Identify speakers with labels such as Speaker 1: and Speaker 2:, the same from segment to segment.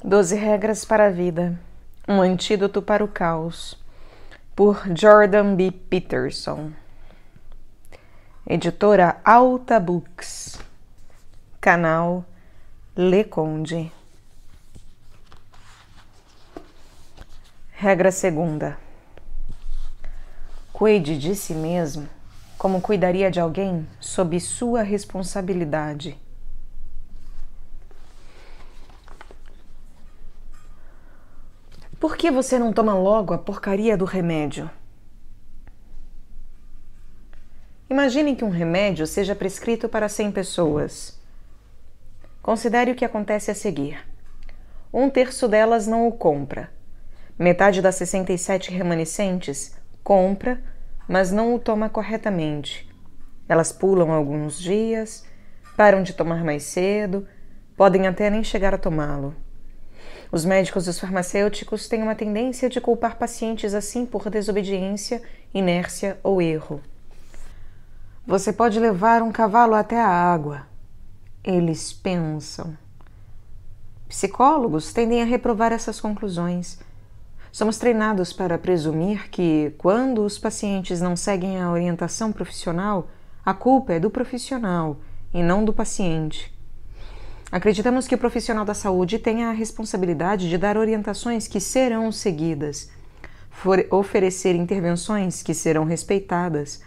Speaker 1: 12 regras para a vida. Um antídoto para o caos. Por Jordan B. Peterson. Editora Alta Books. Canal Le Conde. Regra segunda. Cuide de si mesmo como cuidaria de alguém sob sua responsabilidade. Por que você não toma logo a porcaria do remédio? Imagine que um remédio seja prescrito para 100 pessoas. Considere o que acontece a seguir. 1/3 delas não o compra. Metade das 67 remanescentes compra, mas não o toma corretamente. Elas pulam alguns dias, param de tomar mais cedo, podem até nem chegar a tomá-lo. Os médicos e os farmacêuticos têm uma tendência de culpar pacientes assim por desobediência, inércia ou erro. Você pode levar um cavalo até a água. Eles pensam. Psicólogos tendem a reprovar essas conclusões. Somos treinados para presumir que, quando os pacientes não seguem a orientação profissional, a culpa é do profissional e não do paciente. Acreditamos que o profissional da saúde tem a responsabilidade de dar orientações que serão seguidas, oferecer intervenções que serão respeitadas,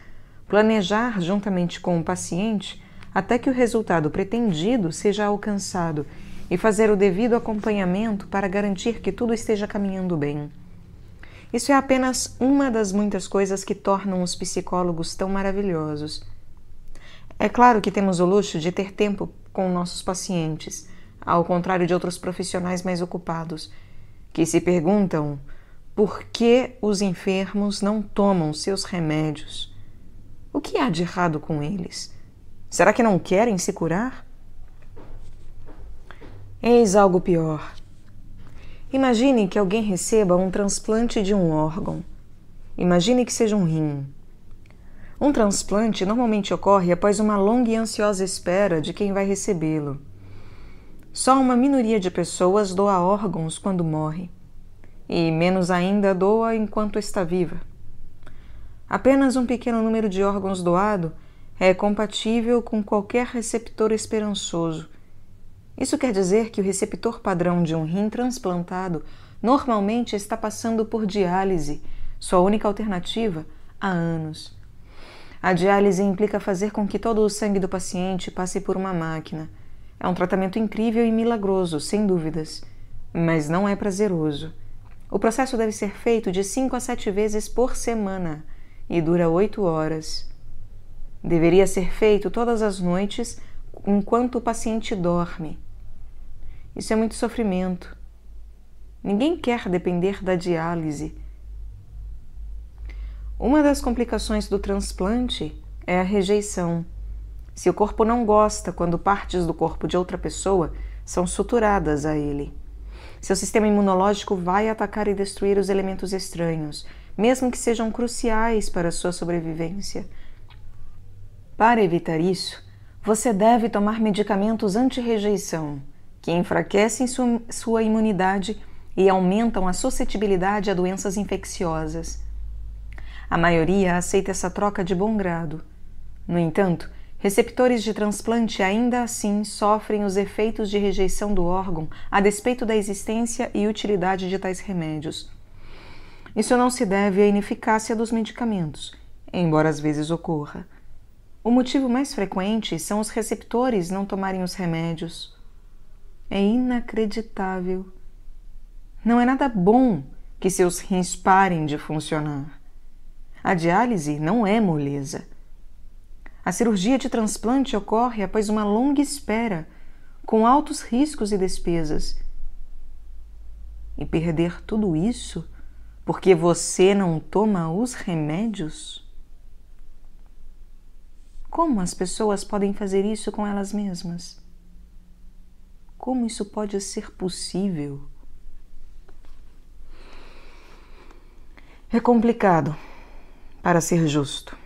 Speaker 1: planejar juntamente com o paciente até que o resultado pretendido seja alcançado e fazer o devido acompanhamento para garantir que tudo esteja caminhando bem. Isso é apenas uma das muitas coisas que tornam os psicólogos tão maravilhosos. É claro que temos o luxo de ter tempo com nossos pacientes, ao contrário de outros profissionais mais ocupados, que se perguntam por que os enfermos não tomam seus remédios. O que há de errado com eles? Será que não querem se curar? Eis algo pior. Imagine que alguém receba um transplante de um órgão. Imagine que seja um rim. Um transplante normalmente ocorre após uma longa e ansiosa espera de quem vai recebê-lo. Só uma minoria de pessoas doa órgãos quando morre, e menos ainda doa enquanto está viva. Apenas um pequeno número de órgãos doado é compatível com qualquer receptor esperançoso. Isso quer dizer que o receptor padrão de um rim transplantado normalmente está passando por diálise, sua única alternativa, há anos. A diálise implica fazer com que todo o sangue do paciente passe por uma máquina. É um tratamento incrível e milagroso, sem dúvidas, mas não é prazeroso. O processo deve ser feito de 5 a 7 vezes por semana e dura 8 horas. Deveria ser feito todas as noites enquanto o paciente dorme. Isso é muito sofrimento. Ninguém quer depender da diálise. Uma das complicações do transplante é a rejeição. Se o corpo não gosta quando partes do corpo de outra pessoa são suturadas a ele. Seu sistema imunológico vai atacar e destruir os elementos estranhos, mesmo que sejam cruciais para a sua sobrevivência. Para evitar isso, você deve tomar medicamentos anti-rejeição, que enfraquecem sua imunidade e aumentam a suscetibilidade a doenças infecciosas. A maioria aceita essa troca de bom grado. No entanto, receptores de transplante ainda assim sofrem os efeitos de rejeição do órgão a despeito da existência e utilidade de tais remédios. Isso não se deve à ineficácia dos medicamentos, embora às vezes ocorra. O motivo mais frequente são os receptores não tomarem os remédios. É inacreditável. Não é nada bom que seus rins parem de funcionar. A diálise não é moleza. A cirurgia de transplante ocorre após uma longa espera, com altos riscos e despesas. E perder tudo isso porque você não toma os remédios? Como as pessoas podem fazer isso com elas mesmas? Como isso pode ser possível? É complicado, para ser justo.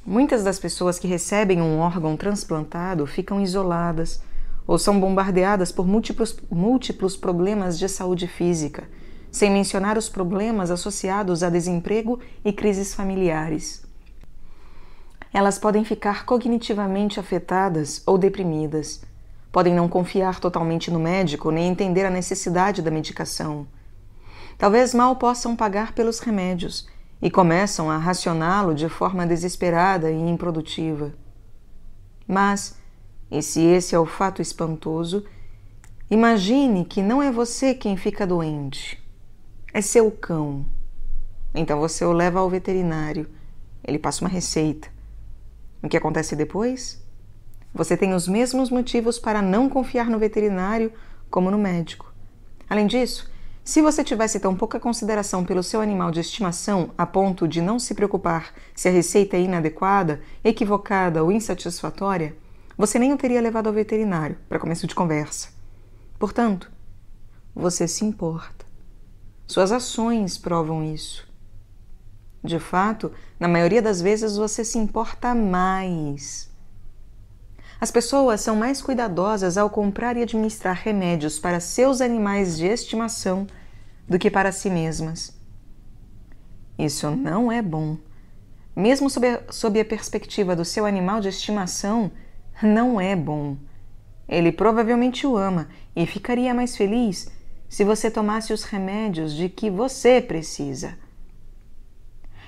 Speaker 1: Muitas das pessoas que recebem um órgão transplantado ficam isoladas ou são bombardeadas por múltiplos problemas de saúde física, sem mencionar os problemas associados a desemprego e crises familiares. Elas podem ficar cognitivamente afetadas ou deprimidas, podem não confiar totalmente no médico nem entender a necessidade da medicação. Talvez mal possam pagar pelos remédios e começam a racioná-lo de forma desesperada e improdutiva. Mas, e se esse é o fato espantoso, imagine que não é você quem fica doente, é seu cão. Então você o leva ao veterinário, ele passa uma receita. O que acontece depois? Você tem os mesmos motivos para não confiar no veterinário como no médico. Além disso, se você tivesse tão pouca consideração pelo seu animal de estimação a ponto de não se preocupar se a receita é inadequada, equivocada ou insatisfatória, você nem o teria levado ao veterinário, para começo de conversa. Portanto, você se importa. Suas ações provam isso. De fato, na maioria das vezes você se importa mais. As pessoas são mais cuidadosas ao comprar e administrar remédios para seus animais de estimação do que para si mesmas. Isso não é bom. Mesmo sob a perspectiva do seu animal de estimação, não é bom. Ele provavelmente o ama e ficaria mais feliz se você tomasse os remédios de que você precisa.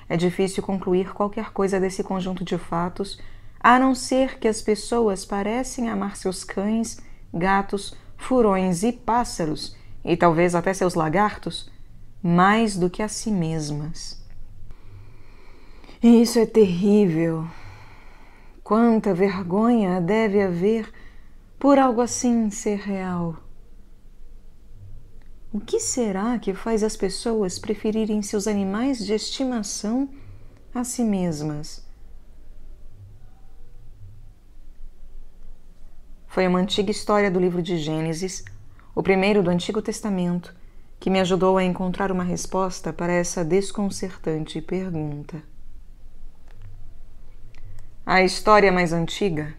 Speaker 1: É difícil concluir qualquer coisa desse conjunto de fatos, a não ser que as pessoas parecem amar seus cães, gatos, furões e pássaros, e talvez até seus lagartos, mais do que a si mesmas. E isso é terrível. Quanta vergonha deve haver por algo assim ser real. O que será que faz as pessoas preferirem seus animais de estimação a si mesmas? Foi uma antiga história do livro de Gênesis, o primeiro do Antigo Testamento, que me ajudou a encontrar uma resposta para essa desconcertante pergunta. A história mais antiga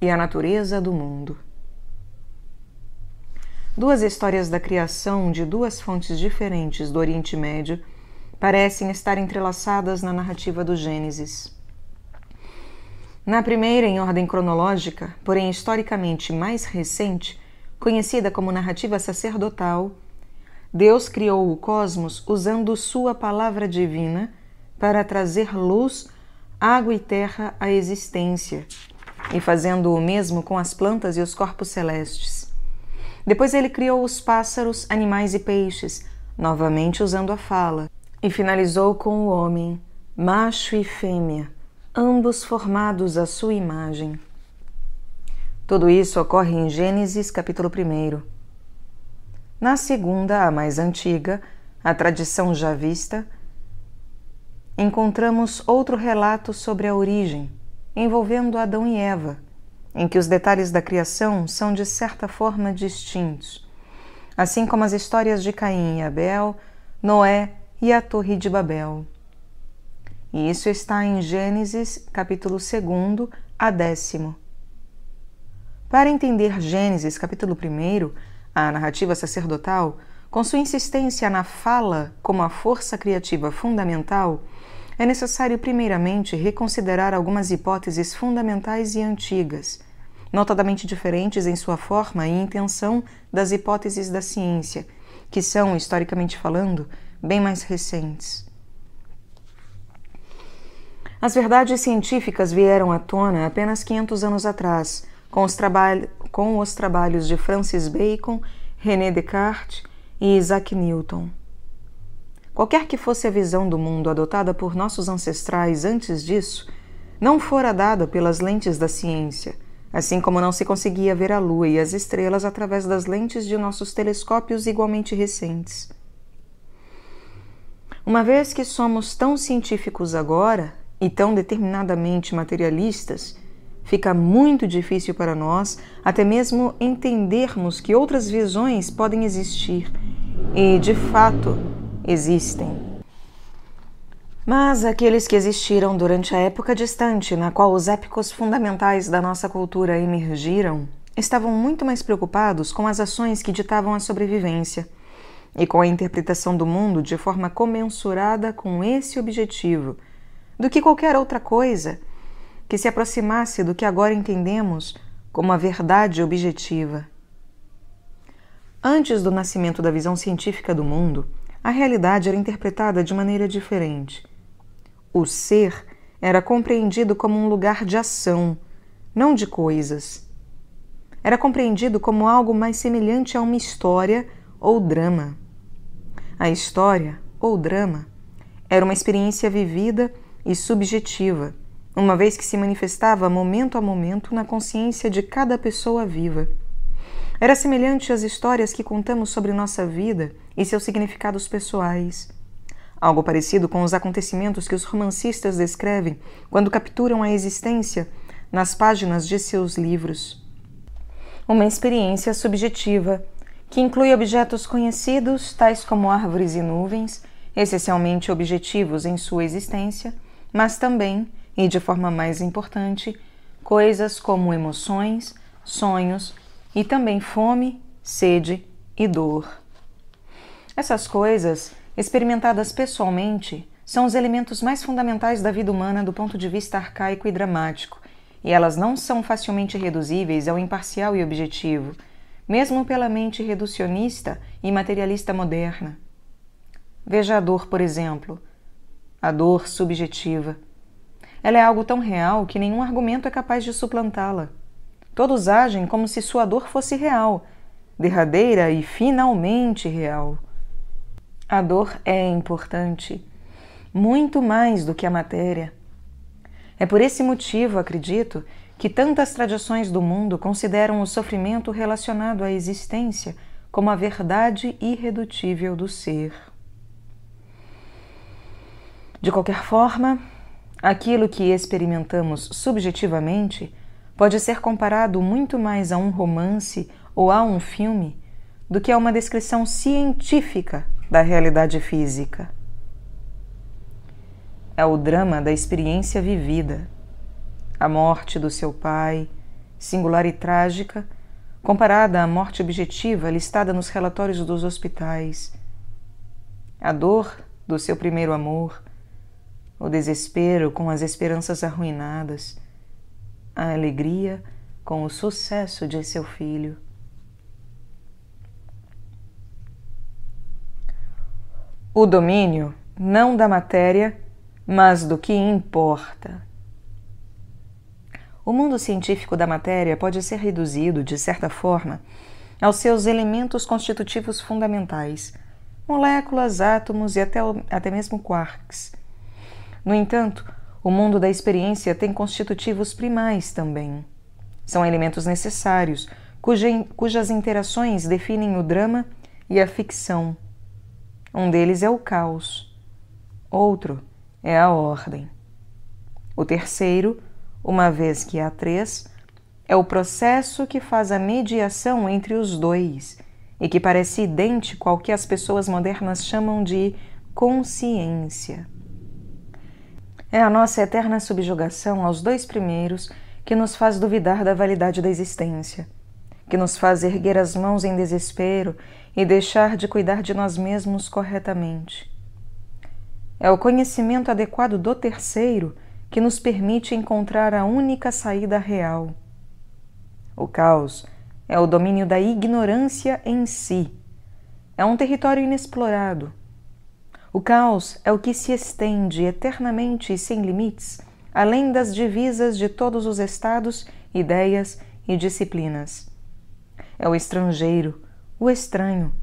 Speaker 1: e a natureza do mundo. Duas histórias da criação de duas fontes diferentes do Oriente Médio parecem estar entrelaçadas na narrativa do Gênesis. Na primeira, em ordem cronológica, porém historicamente mais recente, conhecida como narrativa sacerdotal, Deus criou o cosmos usando sua palavra divina para trazer luz, água e terra à existência, e fazendo o mesmo com as plantas e os corpos celestes. Depois ele criou os pássaros, animais e peixes, novamente usando a fala, e finalizou com o homem, macho e fêmea, ambos formados à sua imagem. Tudo isso ocorre em Gênesis, capítulo 1. Na segunda, a mais antiga, a tradição já vista, encontramos outro relato sobre a origem, envolvendo Adão e Eva, em que os detalhes da criação são de certa forma distintos, assim como as histórias de Caim e Abel, Noé e a Torre de Babel. E isso está em Gênesis, capítulo 2 a 10. Para entender Gênesis, capítulo 1, a narrativa sacerdotal, com sua insistência na fala como a força criativa fundamental, é necessário primeiramente reconsiderar algumas hipóteses fundamentais e antigas, notadamente diferentes em sua forma e intenção das hipóteses da ciência, que são, historicamente falando, bem mais recentes. As verdades científicas vieram à tona apenas 500 anos atrás, com os trabalhos de Francis Bacon, René Descartes e Isaac Newton. Qualquer que fosse a visão do mundo adotada por nossos ancestrais antes disso, não fora dada pelas lentes da ciência, assim como não se conseguia ver a Lua e as estrelas através das lentes de nossos telescópios igualmente recentes. Uma vez que somos tão científicos agora e tão determinadamente materialistas, fica muito difícil para nós até mesmo entendermos que outras visões podem existir e, de fato, existem. Mas aqueles que existiram durante a época distante na qual os épicos fundamentais da nossa cultura emergiram estavam muito mais preocupados com as ações que ditavam a sobrevivência e com a interpretação do mundo de forma comensurada com esse objetivo, do que qualquer outra coisa que se aproximasse do que agora entendemos como a verdade objetiva. Antes do nascimento da visão científica do mundo, a realidade era interpretada de maneira diferente. O ser era compreendido como um lugar de ação, não de coisas. Era compreendido como algo mais semelhante a uma história ou drama. A história, ou drama, era uma experiência vivida e subjetiva, uma vez que se manifestava momento a momento na consciência de cada pessoa viva. Era semelhante às histórias que contamos sobre nossa vida e seus significados pessoais. Algo parecido com os acontecimentos que os romancistas descrevem quando capturam a existência nas páginas de seus livros. Uma experiência subjetiva, que inclui objetos conhecidos, tais como árvores e nuvens, essencialmente objetivos em sua existência, mas também, e de forma mais importante, coisas como emoções, sonhos e também fome, sede e dor. Essas coisas, experimentadas pessoalmente, são os elementos mais fundamentais da vida humana do ponto de vista arcaico e dramático, e elas não são facilmente reduzíveis ao imparcial e objetivo, mesmo pela mente reducionista e materialista moderna. Veja a dor, por exemplo, a dor subjetiva. Ela é algo tão real que nenhum argumento é capaz de suplantá-la. Todos agem como se sua dor fosse real, derradeira e finalmente real. A dor é importante, muito mais do que a matéria. É por esse motivo, acredito, que tantas tradições do mundo consideram o sofrimento relacionado à existência como a verdade irredutível do ser. De qualquer forma, aquilo que experimentamos subjetivamente pode ser comparado muito mais a um romance ou a um filme do que a uma descrição científica da realidade física. É o drama da experiência vivida. A morte do seu pai, singular e trágica, comparada à morte objetiva listada nos relatórios dos hospitais. A dor do seu primeiro amor, o desespero com as esperanças arruinadas, a alegria com o sucesso de seu filho. O domínio não da matéria, mas do que importa. O mundo científico da matéria pode ser reduzido, de certa forma, aos seus elementos constitutivos fundamentais, moléculas, átomos e até mesmo quarks. No entanto, o mundo da experiência tem constitutivos primais também. São elementos necessários, cujas interações definem o drama e a ficção. Um deles é o caos. Outro é a ordem. O terceiro, uma vez que há três, é o processo que faz a mediação entre os dois e que parece idêntico ao que as pessoas modernas chamam de consciência. É a nossa eterna subjugação aos dois primeiros que nos faz duvidar da validade da existência, que nos faz erguer as mãos em desespero e deixar de cuidar de nós mesmos corretamente. É o conhecimento adequado do terceiro que nos permite encontrar a única saída real. O caos é o domínio da ignorância em si. É um território inexplorado. O caos é o que se estende eternamente e sem limites, além das divisas de todos os estados, ideias e disciplinas. É o estrangeiro, o estranho,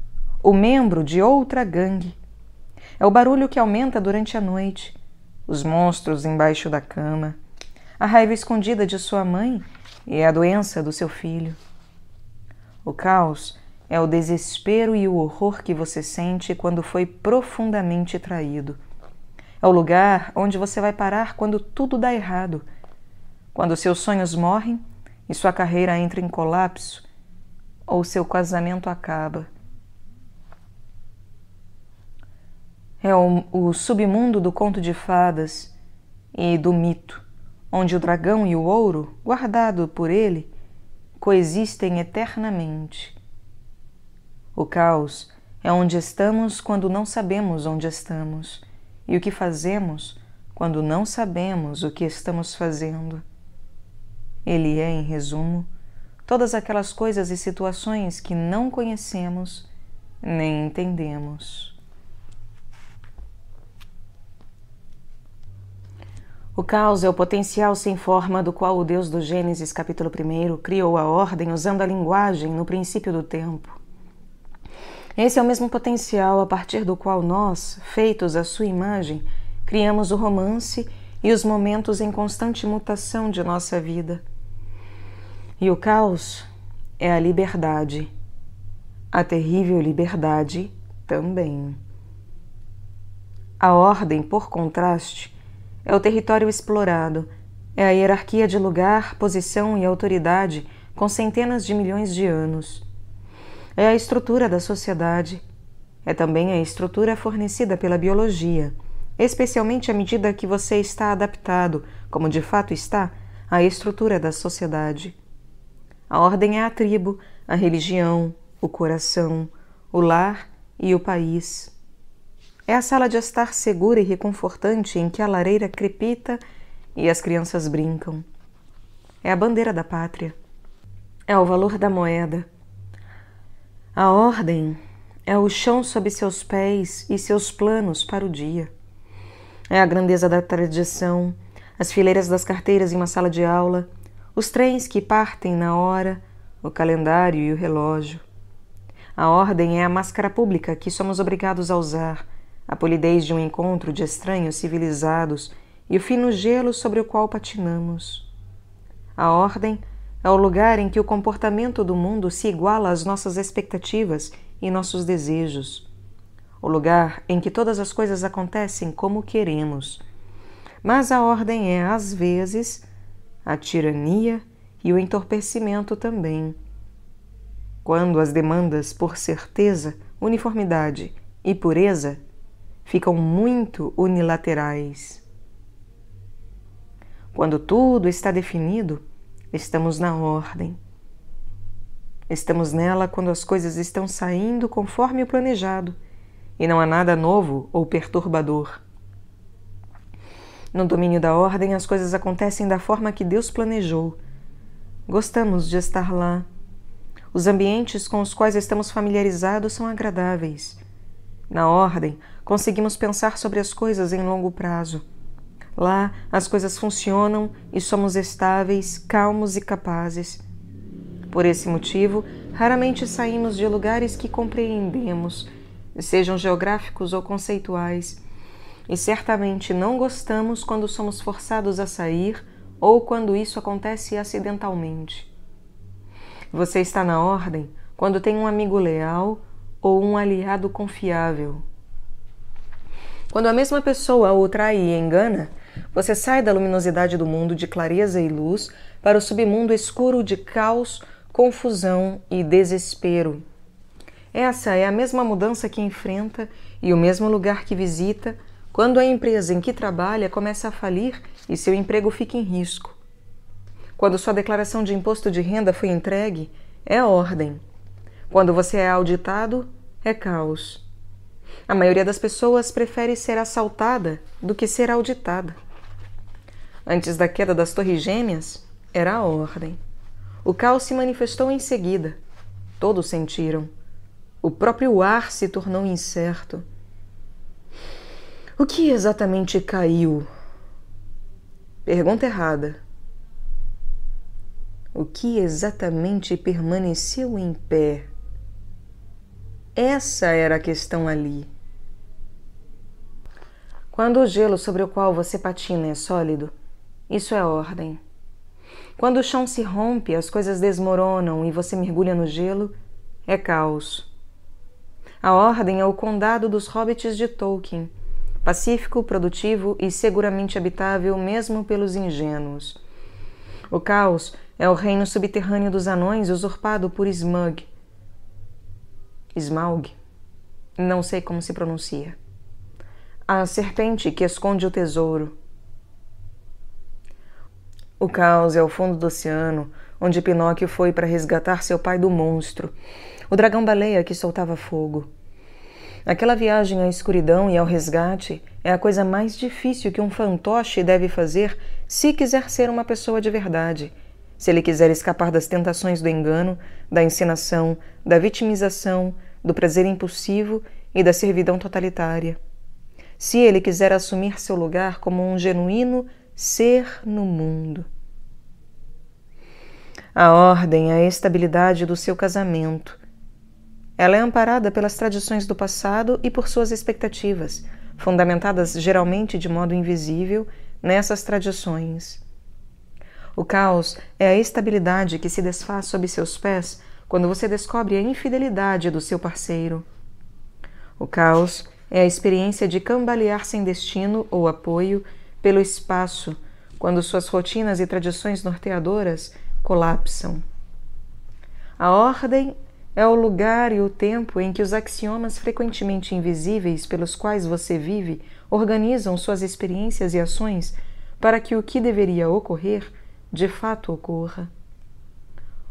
Speaker 1: o membro de outra gangue. É o barulho que aumenta durante a noite, os monstros embaixo da cama, a raiva escondida de sua mãe e a doença do seu filho. O caos é o desespero e o horror que você sente quando foi profundamente traído. É o lugar onde você vai parar quando tudo dá errado, quando seus sonhos morrem e sua carreira entra em colapso ou seu casamento acaba. É o submundo do conto de fadas e do mito, onde o dragão e o ouro, guardado por ele, coexistem eternamente. O caos é onde estamos quando não sabemos onde estamos, e o que fazemos quando não sabemos o que estamos fazendo. Ele é, em resumo, todas aquelas coisas e situações que não conhecemos nem entendemos. O caos é o potencial sem forma do qual o Deus do Gênesis, capítulo 1, criou a ordem usando a linguagem no princípio do tempo. Esse é o mesmo potencial a partir do qual nós, feitos à sua imagem, criamos o romance e os momentos em constante mutação de nossa vida. E o caos é a liberdade, a terrível liberdade também. A ordem, por contraste, é o território explorado, é a hierarquia de lugar, posição e autoridade com centenas de milhões de anos. É a estrutura da sociedade, é também a estrutura fornecida pela biologia, especialmente à medida que você está adaptado, como de fato está, à estrutura da sociedade. A ordem é a tribo, a religião, o coração, o lar e o país. É a sala de estar segura e reconfortante em que a lareira crepita e as crianças brincam. É a bandeira da pátria. É o valor da moeda. A ordem é o chão sob seus pés e seus planos para o dia. É a grandeza da tradição, as fileiras das carteiras em uma sala de aula, os trens que partem na hora, o calendário e o relógio. A ordem é a máscara pública que somos obrigados a usar, a polidez de um encontro de estranhos civilizados e o fino gelo sobre o qual patinamos. A ordem é o lugar em que o comportamento do mundo se iguala às nossas expectativas e nossos desejos. O lugar em que todas as coisas acontecem como queremos. Mas a ordem é, às vezes, a tirania e o entorpecimento também. Quando as demandas por certeza, uniformidade e pureza ficam muito unilaterais. Quando tudo está definido, estamos na ordem. Estamos nela quando as coisas estão saindo conforme o planejado e não há nada novo ou perturbador. No domínio da ordem, as coisas acontecem da forma que Deus planejou. Gostamos de estar lá. Os ambientes com os quais estamos familiarizados são agradáveis. Na ordem, conseguimos pensar sobre as coisas em longo prazo. Lá, as coisas funcionam e somos estáveis, calmos e capazes. Por esse motivo, raramente saímos de lugares que compreendemos, sejam geográficos ou conceituais, e certamente não gostamos quando somos forçados a sair ou quando isso acontece acidentalmente. Você está na ordem quando tem um amigo leal ou um aliado confiável. Quando a mesma pessoa o trai e engana, você sai da luminosidade do mundo de clareza e luz para o submundo escuro de caos, confusão e desespero. Essa é a mesma mudança que enfrenta e o mesmo lugar que visita quando a empresa em que trabalha começa a falir e seu emprego fica em risco. Quando sua declaração de imposto de renda foi entregue, é ordem. Quando você é auditado, é caos. A maioria das pessoas prefere ser assaltada do que ser auditada. Antes da queda das Torres Gêmeas, era a ordem. O caos se manifestou em seguida. Todos sentiram. O próprio ar se tornou incerto. O que exatamente caiu? Pergunta errada. O que exatamente permaneceu em pé? Essa era a questão ali. Quando o gelo sobre o qual você patina é sólido, isso é ordem. Quando o chão se rompe, as coisas desmoronam e você mergulha no gelo, é caos. A ordem é o condado dos hobbits de Tolkien, pacífico, produtivo e seguramente habitável mesmo pelos ingênuos. O caos é o reino subterrâneo dos anões usurpado por Smaug. Smaug? Não sei como se pronuncia. A serpente que esconde o tesouro. O caos é o fundo do oceano, onde Pinóquio foi para resgatar seu pai do monstro, o dragão-baleia que soltava fogo. Aquela viagem à escuridão e ao resgate é a coisa mais difícil que um fantoche deve fazer se quiser ser uma pessoa de verdade, se ele quiser escapar das tentações do engano, da encenação, da vitimização, do prazer impulsivo e da servidão totalitária. Se ele quiser assumir seu lugar como um genuíno ser no mundo. A ordem é a estabilidade do seu casamento. Ela é amparada pelas tradições do passado e por suas expectativas, fundamentadas geralmente de modo invisível nessas tradições. O caos é a estabilidade que se desfaz sob seus pés quando você descobre a infidelidade do seu parceiro. O caos é a experiência de cambalear sem destino ou apoio pelo espaço quando suas rotinas e tradições norteadoras colapsam. A ordem é o lugar e o tempo em que os axiomas frequentemente invisíveis pelos quais você vive organizam suas experiências e ações para que o que deveria ocorrer de fato ocorra.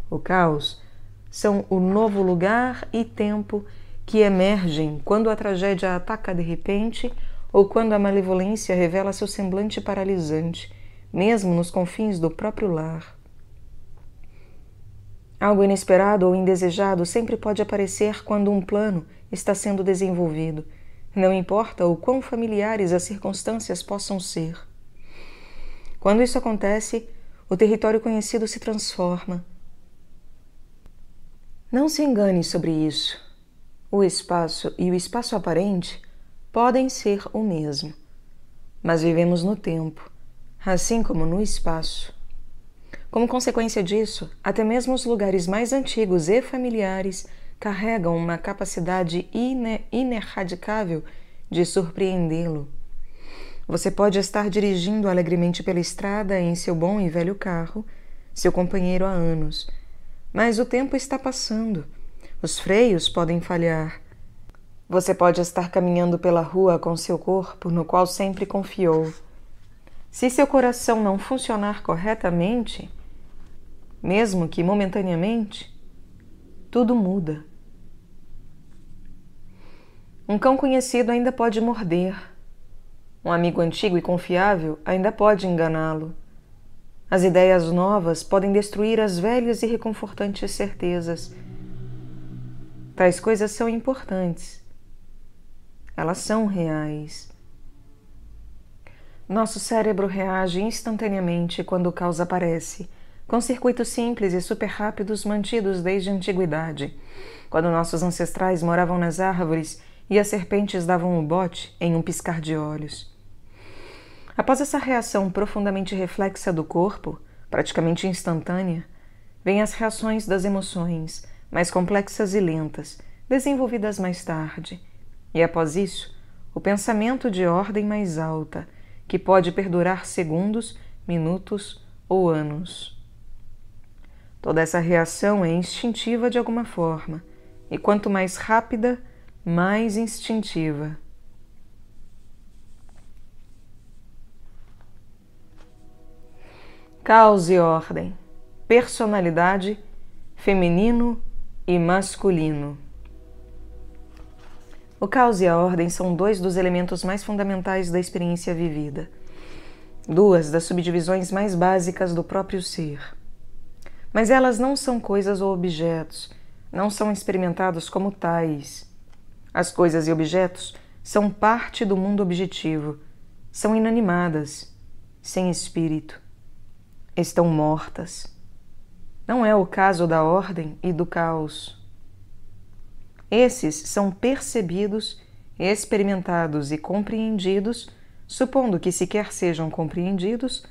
Speaker 1: O caos são o novo lugar e tempo que emergem quando a tragédia ataca de repente ou quando a malevolência revela seu semblante paralisante, mesmo nos confins do próprio lar. Algo inesperado ou indesejado sempre pode aparecer quando um plano está sendo desenvolvido, não importa o quão familiares as circunstâncias possam ser. Quando isso acontece, o território conhecido se transforma. Não se engane sobre isso. O espaço e o espaço aparente podem ser o mesmo, mas vivemos no tempo, assim como no espaço. Como consequência disso, até mesmo os lugares mais antigos e familiares carregam uma capacidade ineradicável de surpreendê-lo. Você pode estar dirigindo alegremente pela estrada em seu bom e velho carro, seu companheiro há anos, mas o tempo está passando, os freios podem falhar. Você pode estar caminhando pela rua com seu corpo no qual sempre confiou. Se seu coração não funcionar corretamente, mesmo que momentaneamente, tudo muda. Um cão conhecido ainda pode morder. Um amigo antigo e confiável ainda pode enganá-lo. As ideias novas podem destruir as velhas e reconfortantes certezas. Tais coisas são importantes. Elas são reais. Nosso cérebro reage instantaneamente quando o caos aparece, com circuitos simples e super rápidos mantidos desde a antiguidade, quando nossos ancestrais moravam nas árvores e as serpentes davam o bote em um piscar de olhos. Após essa reação profundamente reflexa do corpo, praticamente instantânea, vêm as reações das emoções, mais complexas e lentas, desenvolvidas mais tarde, e após isso, o pensamento de ordem mais alta, que pode perdurar segundos, minutos ou anos. Toda essa reação é instintiva de alguma forma, e quanto mais rápida, mais instintiva. Caos e ordem, personalidade, feminino e masculino. O caos e a ordem são dois dos elementos mais fundamentais da experiência vivida, duas das subdivisões mais básicas do próprio ser. Mas elas não são coisas ou objetos, não são experimentados como tais. As coisas e objetos são parte do mundo objetivo, são inanimadas, sem espírito. Estão mortas. Não é o caso da ordem e do caos. Esses são percebidos, experimentados e compreendidos, supondo que sequer sejam compreendidos,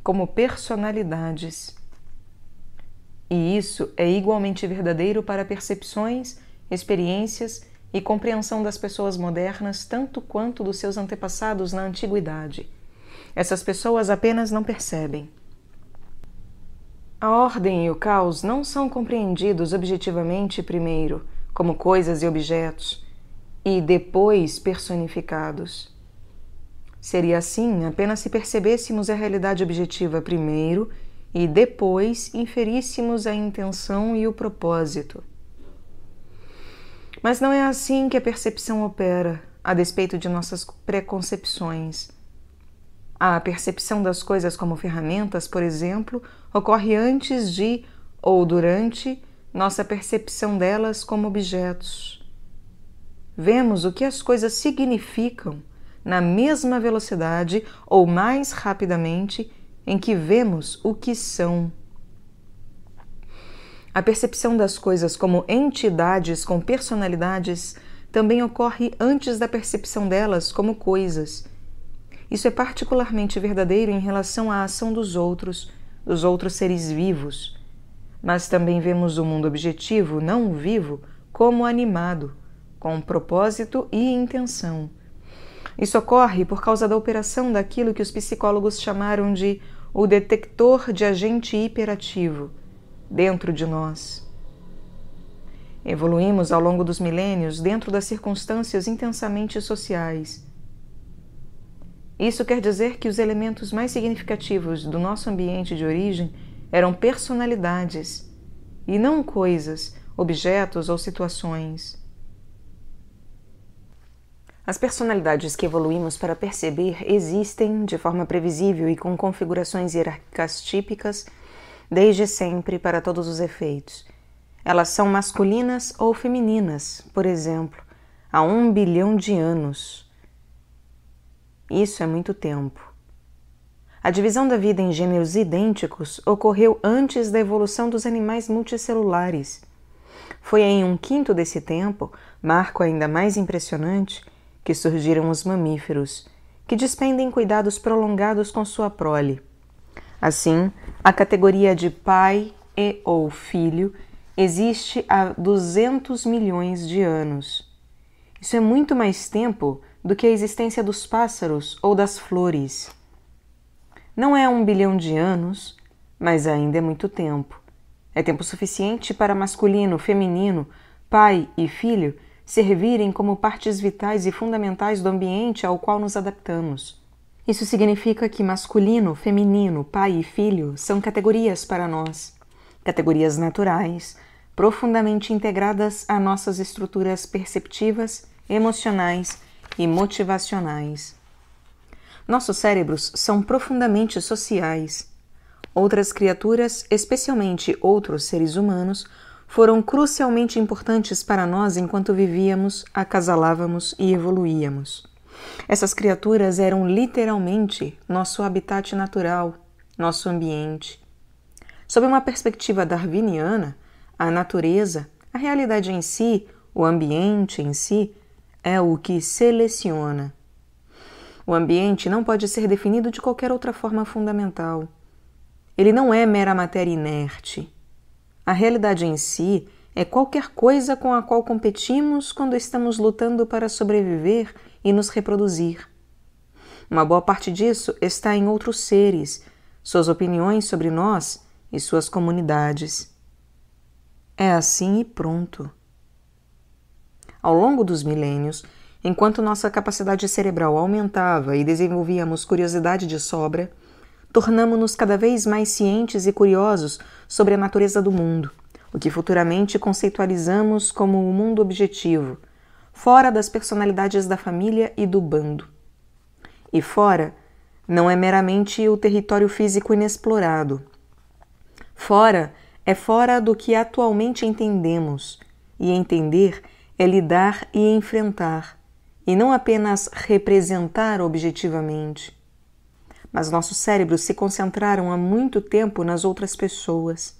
Speaker 1: como personalidades. E isso é igualmente verdadeiro para percepções, experiências e compreensão das pessoas modernas, tanto quanto dos seus antepassados na antiguidade. Essas pessoas apenas não percebem. A ordem e o caos não são compreendidos objetivamente primeiro, como coisas e objetos, e depois personificados. Seria assim apenas se percebêssemos a realidade objetiva primeiro e depois inferíssemos a intenção e o propósito. Mas não é assim que a percepção opera, a despeito de nossas preconcepções. A percepção das coisas como ferramentas, por exemplo, ocorre antes de ou durante nossa percepção delas como objetos. Vemos o que as coisas significam na mesma velocidade ou mais rapidamente em que vemos o que são. A percepção das coisas como entidades com personalidades também ocorre antes da percepção delas como coisas. Isso é particularmente verdadeiro em relação à ação dos outros seres vivos. Mas também vemos o mundo objetivo, não vivo, como animado, com propósito e intenção. Isso ocorre por causa da operação daquilo que os psicólogos chamaram de o detector de agente hiperativo dentro de nós. Evoluímos ao longo dos milênios dentro das circunstâncias intensamente sociais. Isso quer dizer que os elementos mais significativos do nosso ambiente de origem eram personalidades, e não coisas, objetos ou situações. As personalidades que evoluímos para perceber existem de forma previsível e com configurações hierárquicas típicas desde sempre para todos os efeitos. Elas são masculinas ou femininas, por exemplo, há 1 bilhão de anos. Isso é muito tempo. A divisão da vida em gêneros idênticos ocorreu antes da evolução dos animais multicelulares. Foi em 1/5 desse tempo, marco ainda mais impressionante, que surgiram os mamíferos, que despendem cuidados prolongados com sua prole. Assim, a categoria de pai e ou filho existe há 200 milhões de anos. Isso é muito mais tempo do que a existência dos pássaros ou das flores. Não é 1 bilhão de anos, mas ainda é muito tempo. É tempo suficiente para masculino, feminino, pai e filho servirem como partes vitais e fundamentais do ambiente ao qual nos adaptamos. Isso significa que masculino, feminino, pai e filho são categorias para nós, categorias naturais, profundamente integradas a nossas estruturas perceptivas, emocionais e motivacionais. Nossos cérebros são profundamente sociais. Outras criaturas, especialmente outros seres humanos, foram crucialmente importantes para nós enquanto vivíamos, acasalávamos e evoluíamos. Essas criaturas eram literalmente nosso habitat natural, nosso ambiente. Sob uma perspectiva darwiniana, a natureza, a realidade em si, o ambiente em si, é o que seleciona. O ambiente não pode ser definido de qualquer outra forma fundamental. Ele não é mera matéria inerte. A realidade em si é qualquer coisa com a qual competimos quando estamos lutando para sobreviver e nos reproduzir. Uma boa parte disso está em outros seres, suas opiniões sobre nós e suas comunidades. É assim e pronto. Ao longo dos milênios, enquanto nossa capacidade cerebral aumentava e desenvolvíamos curiosidade de sobra, tornamo-nos cada vez mais cientes e curiosos sobre a natureza do mundo, o que futuramente conceitualizamos como o mundo objetivo, fora das personalidades da família e do bando. E fora não é meramente o território físico inexplorado. Fora é fora do que atualmente entendemos, e entender é lidar e enfrentar, e não apenas representar objetivamente. Mas nossos cérebros se concentraram há muito tempo nas outras pessoas.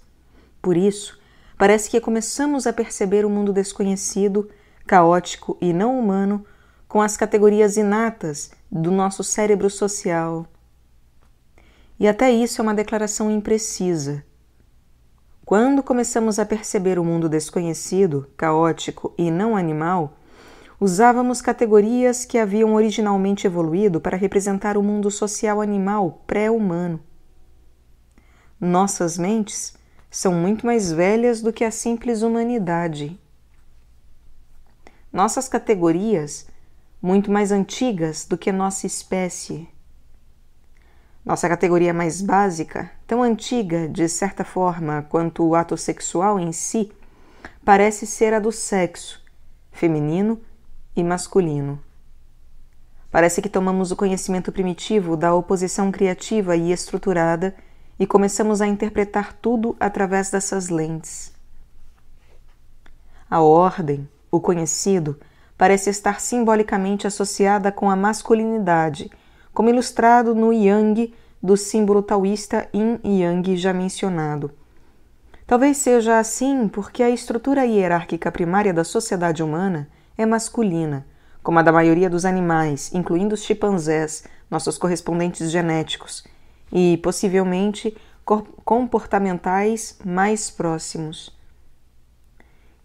Speaker 1: Por isso, parece que começamos a perceber o mundo desconhecido, caótico e não humano com as categorias inatas do nosso cérebro social. E até isso é uma declaração imprecisa. Quando começamos a perceber o mundo desconhecido, caótico e não animal, usávamos categorias que haviam originalmente evoluído para representar o mundo social animal pré-humano. Nossas mentes são muito mais velhas do que a simples humanidade. Nossas categorias, muito mais antigas do que nossa espécie. Nossa categoria mais básica, tão antiga de certa forma quanto o ato sexual em si, parece ser a do sexo, feminino e masculino. Parece que tomamos o conhecimento primitivo da oposição criativa e estruturada e começamos a interpretar tudo através dessas lentes. A ordem, o conhecido, parece estar simbolicamente associada com a masculinidade, como ilustrado no Yang do símbolo taoísta Yin e Yang já mencionado. Talvez seja assim porque a estrutura hierárquica primária da sociedade humana é masculina, como a da maioria dos animais, incluindo os chimpanzés, nossos correspondentes genéticos, e, possivelmente, comportamentais mais próximos.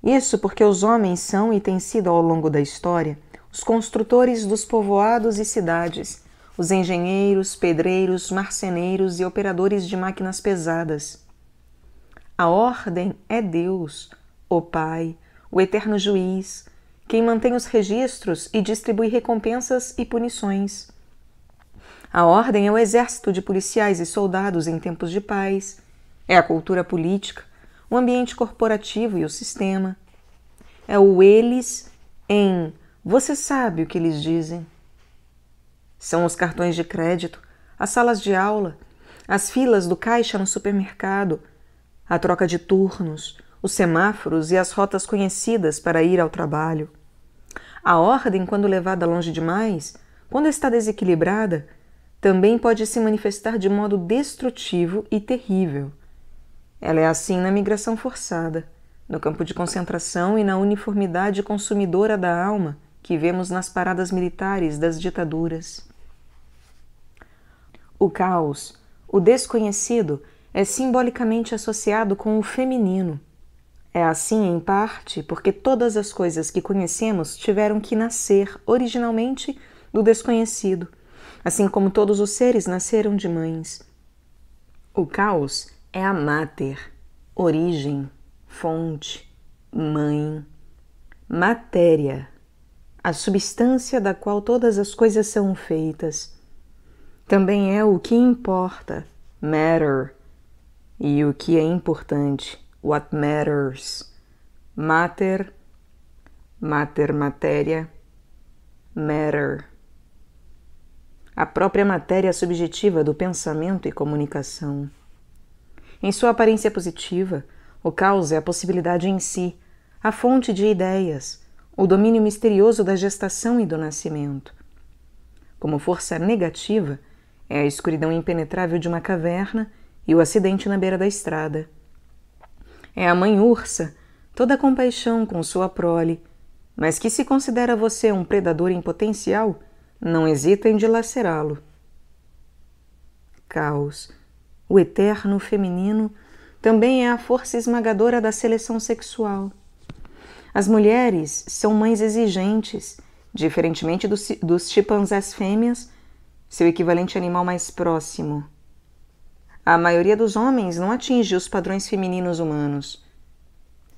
Speaker 1: Isso porque os homens são e têm sido ao longo da história os construtores dos povoados e cidades, os engenheiros, pedreiros, marceneiros e operadores de máquinas pesadas. A ordem é Deus, o Pai, o eterno juiz, quem mantém os registros e distribui recompensas e punições. A ordem é o exército de policiais e soldados em tempos de paz, é a cultura política, o ambiente corporativo e o sistema. É o eles em "você sabe o que eles dizem". São os cartões de crédito, as salas de aula, as filas do caixa no supermercado, a troca de turnos, os semáforos e as rotas conhecidas para ir ao trabalho. A ordem, quando levada longe demais, quando está desequilibrada, também pode se manifestar de modo destrutivo e terrível. Ela é assim na migração forçada, no campo de concentração e na uniformidade consumidora da alma que vemos nas paradas militares das ditaduras. O caos, o desconhecido, é simbolicamente associado com o feminino. É assim, em parte, porque todas as coisas que conhecemos tiveram que nascer originalmente do desconhecido, assim como todos os seres nasceram de mães. O caos é a máter, origem, fonte, mãe, matéria, a substância da qual todas as coisas são feitas. Também é o que importa, matter, e o que é importante, what matters, matter, matéria, matter. A própria matéria subjetiva do pensamento e comunicação. Em sua aparência positiva, o caos é a possibilidade em si, a fonte de ideias, o domínio misterioso da gestação e do nascimento. Como força negativa, é a escuridão impenetrável de uma caverna e o acidente na beira da estrada. É a mãe ursa, toda compaixão com sua prole, mas que se considera você um predador em potencial, não hesita em dilacerá-lo. Caos, o eterno feminino, também é a força esmagadora da seleção sexual. As mulheres são mães exigentes, diferentemente dos chimpanzés fêmeas, seu equivalente animal mais próximo. A maioria dos homens não atinge os padrões femininos humanos.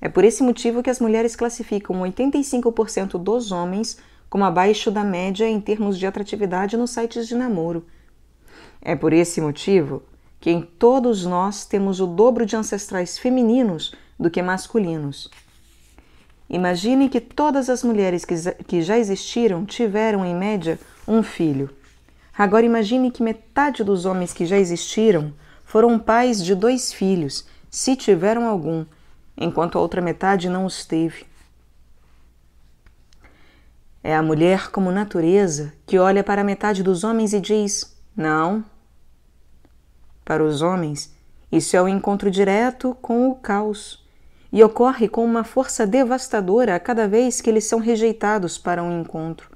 Speaker 1: É por esse motivo que as mulheres classificam 85% dos homens como abaixo da média em termos de atratividade nos sites de namoro. É por esse motivo que em todos nós temos o dobro de ancestrais femininos do que masculinos. Imagine que todas as mulheres que já existiram tiveram, em média, um filho. Agora imagine que metade dos homens que já existiram foram pais de 2 filhos, se tiveram algum, enquanto a outra metade não os teve. É a mulher como natureza que olha para a metade dos homens e diz, não. Para os homens, isso é o encontro direto com o caos e ocorre com uma força devastadora a cada vez que eles são rejeitados para um encontro.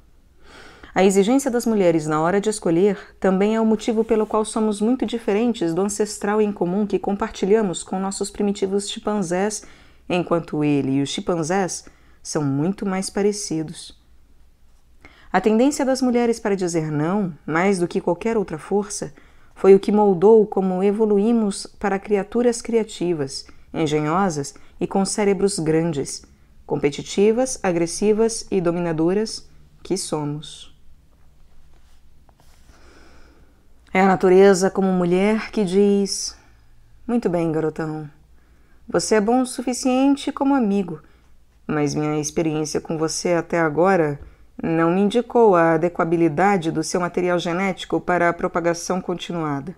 Speaker 1: A exigência das mulheres na hora de escolher também é o motivo pelo qual somos muito diferentes do ancestral em comum que compartilhamos com nossos primitivos chimpanzés, enquanto ele e os chimpanzés são muito mais parecidos. A tendência das mulheres para dizer não, mais do que qualquer outra força, foi o que moldou como evoluímos para criaturas criativas, engenhosas e com cérebros grandes, competitivas, agressivas e dominadoras que somos. É a natureza como mulher que diz: muito bem, garotão, você é bom o suficiente como amigo, mas minha experiência com você até agora não me indicou a adequabilidade do seu material genético para a propagação continuada.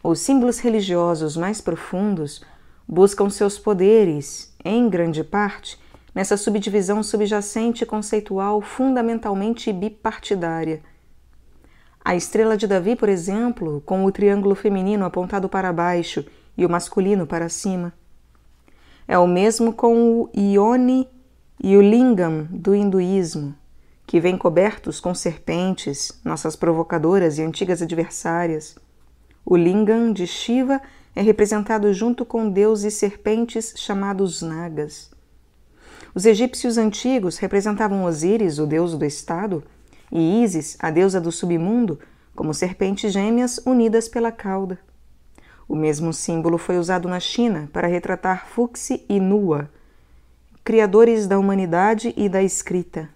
Speaker 1: Os símbolos religiosos mais profundos buscam seus poderes, em grande parte, nessa subdivisão subjacente conceitual fundamentalmente bipartidária. A estrela de Davi, por exemplo, com o triângulo feminino apontado para baixo e o masculino para cima. É o mesmo com o Yoni e o Lingam do hinduísmo, que vêm cobertos com serpentes, nossas provocadoras e antigas adversárias. O Lingam de Shiva é representado junto com deuses serpentes chamados Nagas. Os egípcios antigos representavam Osíris, o deus do estado, e Ísis, a deusa do submundo, como serpentes gêmeas unidas pela cauda. O mesmo símbolo foi usado na China para retratar Fuxi e Nua, criadores da humanidade e da escrita.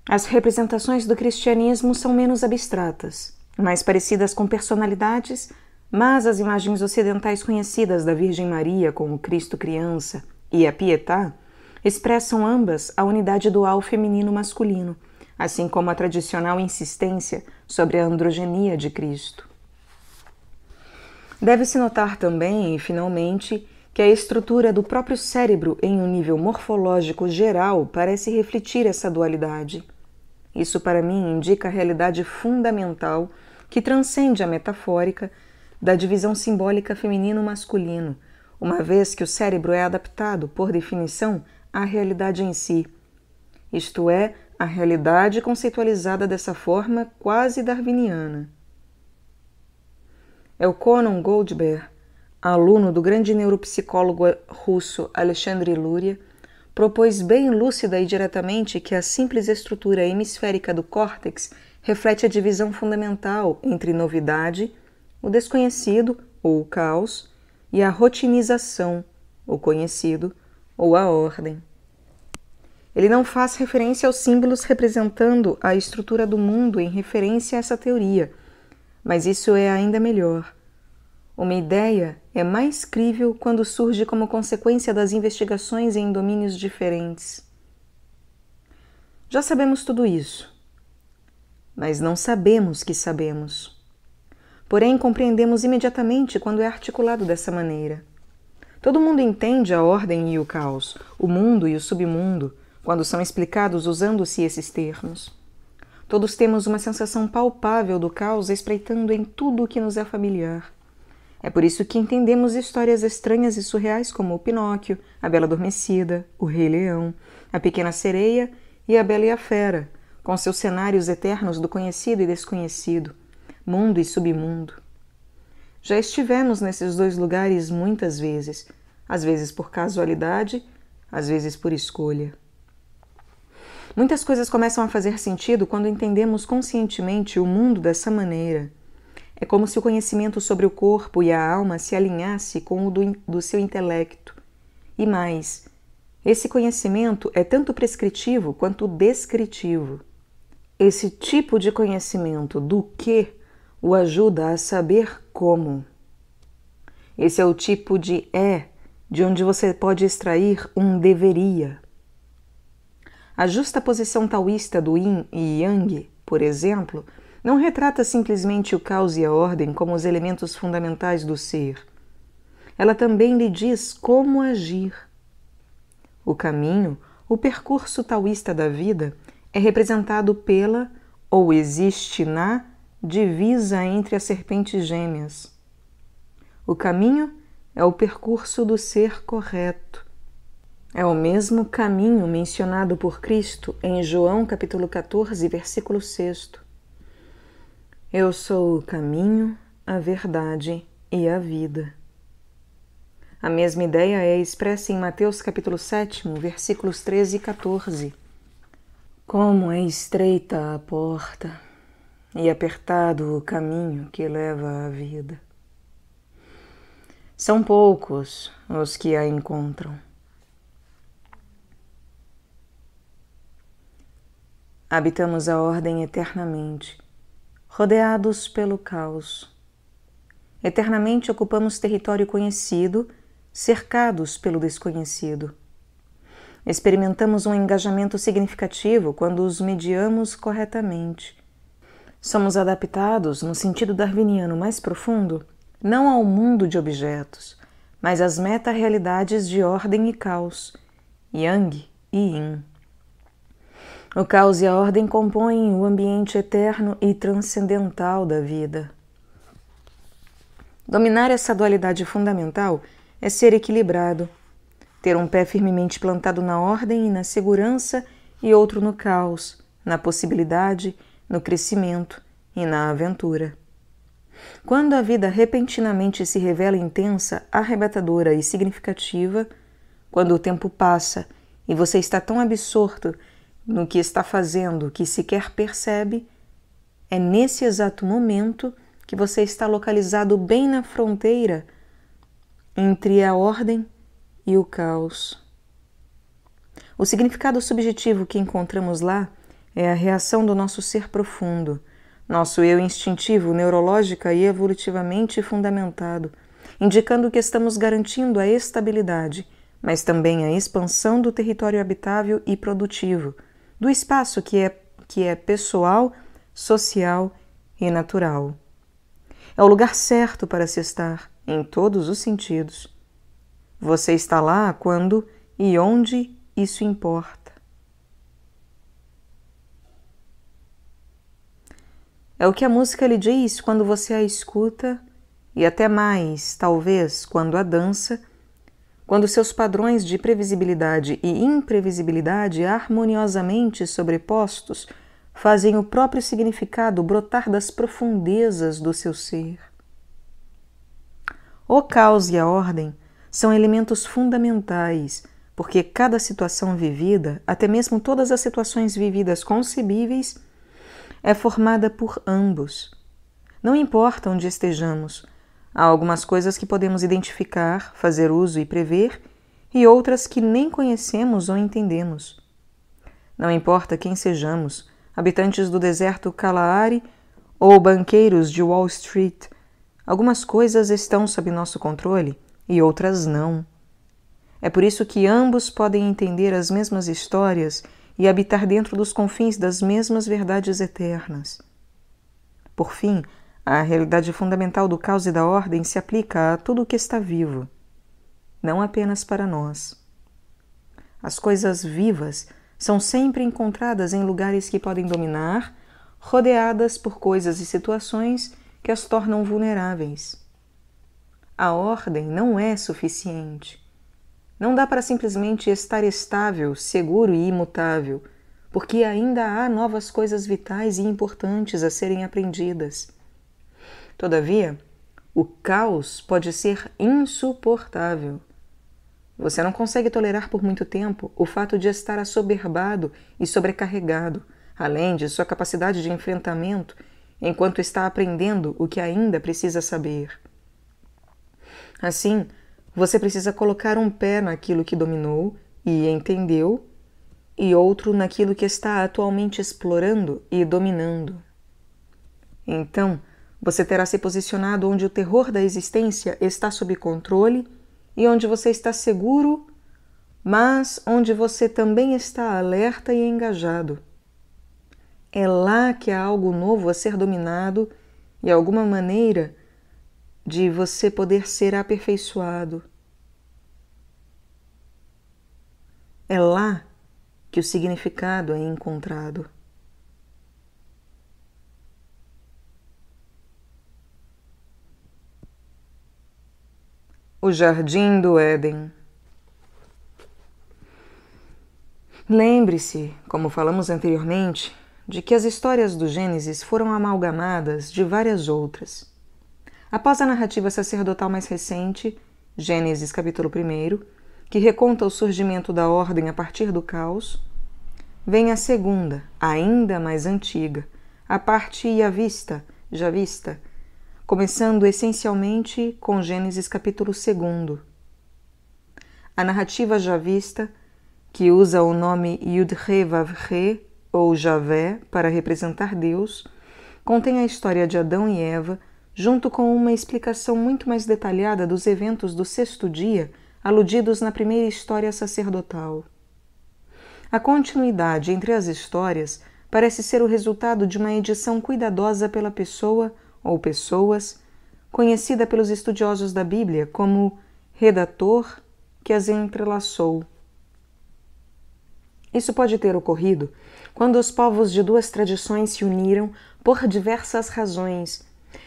Speaker 1: As representações do cristianismo são menos abstratas, mais parecidas com personalidades, mas as imagens ocidentais conhecidas da Virgem Maria como Cristo criança e a Pietà expressam ambas a unidade dual feminino-masculino, assim como a tradicional insistência sobre a androgenia de Cristo. Deve-se notar também, finalmente, que a estrutura do próprio cérebro em um nível morfológico geral parece refletir essa dualidade. Isso, para mim, indica a realidade fundamental que transcende a metafórica da divisão simbólica feminino-masculino, uma vez que o cérebro é adaptado, por definição, à realidade em si, isto é, a realidade conceitualizada dessa forma quase darwiniana. Elkonon Goldberg, aluno do grande neuropsicólogo russo Alexandre Luria, propôs bem lúcida e diretamente que a simples estrutura hemisférica do córtex reflete a divisão fundamental entre novidade, o desconhecido ou o caos, e a rotinização, o conhecido ou a ordem. Ele não faz referência aos símbolos representando a estrutura do mundo em referência a essa teoria, mas isso é ainda melhor. Uma ideia é mais crível quando surge como consequência das investigações em domínios diferentes. Já sabemos tudo isso, mas não sabemos que sabemos. Porém, compreendemos imediatamente quando é articulado dessa maneira. Todo mundo entende a ordem e o caos, o mundo e o submundo, quando são explicados usando-se esses termos. Todos temos uma sensação palpável do caos espreitando em tudo o que nos é familiar. É por isso que entendemos histórias estranhas e surreais como o Pinóquio, a Bela Adormecida, o Rei Leão, a Pequena Sereia e a Bela e a Fera, com seus cenários eternos do conhecido e desconhecido, mundo e submundo. Já estivemos nesses dois lugares muitas vezes, às vezes por casualidade, às vezes por escolha. Muitas coisas começam a fazer sentido quando entendemos conscientemente o mundo dessa maneira. É como se o conhecimento sobre o corpo e a alma se alinhasse com o do seu intelecto. E mais, esse conhecimento é tanto prescritivo quanto descritivo. Esse tipo de conhecimento do que o ajuda a saber como. Esse é o tipo de de onde você pode extrair um deveria. A justaposição taoísta do yin e yang, por exemplo, não retrata simplesmente o caos e a ordem como os elementos fundamentais do ser. Ela também lhe diz como agir. O caminho, o percurso taoísta da vida, é representado pela, ou existe na, divisa entre as serpentes gêmeas. O caminho é o percurso do ser correto. É o mesmo caminho mencionado por Cristo em João capítulo 14, versículo 6. Eu sou o caminho, a verdade e a vida. A mesma ideia é expressa em Mateus capítulo 7, versículos 13 e 14. Como é estreita a porta e apertado o caminho que leva à vida. São poucos os que a encontram. Habitamos a ordem eternamente, rodeados pelo caos. Eternamente ocupamos território conhecido, cercados pelo desconhecido. Experimentamos um engajamento significativo quando os mediamos corretamente. Somos adaptados, no sentido darwiniano mais profundo, não ao mundo de objetos, mas às meta-realidades de ordem e caos, Yang e Yin. O caos e a ordem compõem o ambiente eterno e transcendental da vida. Dominar essa dualidade fundamental é ser equilibrado, ter um pé firmemente plantado na ordem e na segurança e outro no caos, na possibilidade, no crescimento e na aventura. Quando a vida repentinamente se revela intensa, arrebatadora e significativa, quando o tempo passa e você está tão absorto no que está fazendo que sequer percebe, é nesse exato momento que você está localizado bem na fronteira entre a ordem e o caos. O significado subjetivo que encontramos lá é a reação do nosso ser profundo, nosso eu instintivo, neurológica e evolutivamente fundamentado, indicando que estamos garantindo a estabilidade, mas também a expansão do território habitável e produtivo, do espaço que é pessoal, social e natural. É o lugar certo para se estar, em todos os sentidos. Você está lá quando e onde isso importa. É o que a música lhe diz quando você a escuta, e até mais, talvez, quando a dança, quando seus padrões de previsibilidade e imprevisibilidade harmoniosamente sobrepostos fazem o próprio significado brotar das profundezas do seu ser. O caos e a ordem são elementos fundamentais, porque cada situação vivida, até mesmo todas as situações vividas concebíveis, é formada por ambos. Não importa onde estejamos, há algumas coisas que podemos identificar, fazer uso e prever, e outras que nem conhecemos ou entendemos. Não importa quem sejamos, habitantes do deserto Kalahari ou banqueiros de Wall Street, algumas coisas estão sob nosso controle e outras não. É por isso que ambos podem entender as mesmas histórias e habitar dentro dos confins das mesmas verdades eternas. Por fim, a realidade fundamental do caos e da ordem se aplica a tudo o que está vivo, não apenas para nós. As coisas vivas são sempre encontradas em lugares que podem dominar, rodeadas por coisas e situações que as tornam vulneráveis. A ordem não é suficiente. Não dá para simplesmente estar estável, seguro e imutável, porque ainda há novas coisas vitais e importantes a serem aprendidas. Todavia, o caos pode ser insuportável. Você não consegue tolerar por muito tempo o fato de estar assoberbado e sobrecarregado, além de sua capacidade de enfrentamento, enquanto está aprendendo o que ainda precisa saber. Assim, você precisa colocar um pé naquilo que dominou e entendeu, e outro naquilo que está atualmente explorando e dominando. Então, você terá se posicionado onde o terror da existência está sob controle e onde você está seguro, mas onde você também está alerta e engajado. É lá que há algo novo a ser dominado e alguma maneira de você poder ser aperfeiçoado. É lá que o significado é encontrado. O Jardim do Éden. Lembre-se, como falamos anteriormente, de que as histórias do Gênesis foram amalgamadas de várias outras. Após a narrativa sacerdotal mais recente, Gênesis capítulo 1, que reconta o surgimento da ordem a partir do caos, vem a segunda, ainda mais antiga, a parte javista, começando essencialmente com Gênesis capítulo 2. A narrativa javista, que usa o nome Yud-He Vav-He, ou Javé, para representar Deus, contém a história de Adão e Eva, junto com uma explicação muito mais detalhada dos eventos do sexto dia, aludidos na primeira história sacerdotal. A continuidade entre as histórias parece ser o resultado de uma edição cuidadosa pela pessoa ou pessoas, conhecida pelos estudiosos da Bíblia como redator que as entrelaçou. Isso pode ter ocorrido quando os povos de duas tradições se uniram por diversas razões,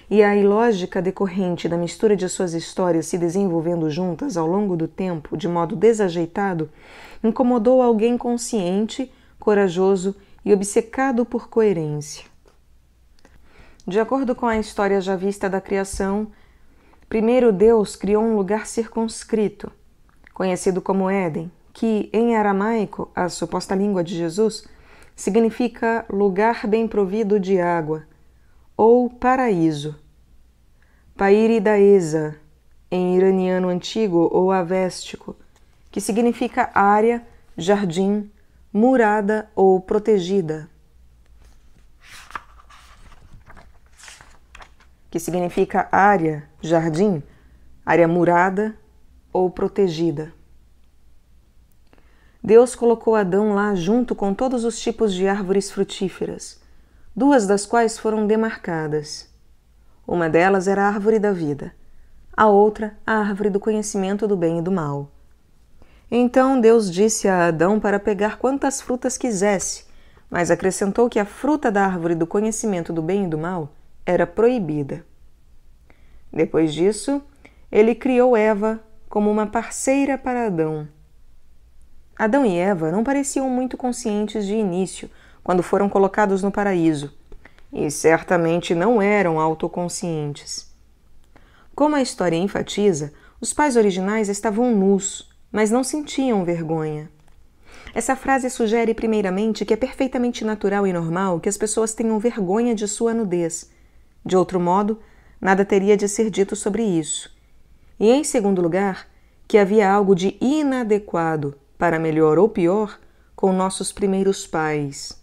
Speaker 1: e a ilógica decorrente da mistura de suas histórias se desenvolvendo juntas ao longo do tempo de modo desajeitado incomodou alguém consciente, corajoso e obcecado por coerência. De acordo com a história já vista da criação, primeiro Deus criou um lugar circunscrito, conhecido como Éden, que, em aramaico, a suposta língua de Jesus, significa lugar bem provido de água, ou paraíso. Pairidaesa, em iraniano antigo ou avéstico, que significa área, jardim, murada ou protegida. Que significa área, jardim, área murada ou protegida. Deus colocou Adão lá junto com todos os tipos de árvores frutíferas, duas das quais foram demarcadas. Uma delas era a árvore da vida, a outra a árvore do conhecimento do bem e do mal. Então Deus disse a Adão para pegar quantas frutas quisesse, mas acrescentou que a fruta da árvore do conhecimento do bem e do mal era proibida. Depois disso, ele criou Eva como uma parceira para Adão. Adão e Eva não pareciam muito conscientes de início, quando foram colocados no paraíso, e certamente não eram autoconscientes. Como a história enfatiza, os pais originais estavam nus, mas não sentiam vergonha. Essa frase sugere primeiramente que é perfeitamente natural e normal que as pessoas tenham vergonha de sua nudez. De outro modo, nada teria de ser dito sobre isso. E, em segundo lugar, que havia algo de inadequado, para melhor ou pior, com nossos primeiros pais.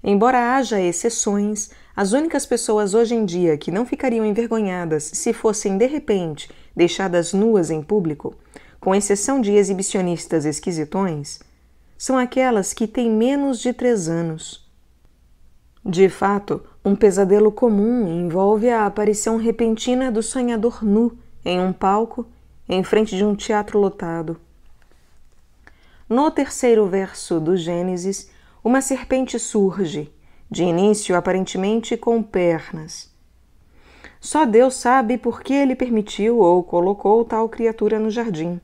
Speaker 1: Embora haja exceções, as únicas pessoas hoje em dia que não ficariam envergonhadas se fossem, de repente, deixadas nuas em público, com exceção de exibicionistas esquisitões, são aquelas que têm menos de 3 anos. De fato, um pesadelo comum envolve a aparição repentina do sonhador nu em um palco, em frente de um teatro lotado. No terceiro verso do Gênesis, uma serpente surge, de início aparentemente com pernas. Só Deus sabe por que ele permitiu ou colocou tal criatura no jardim.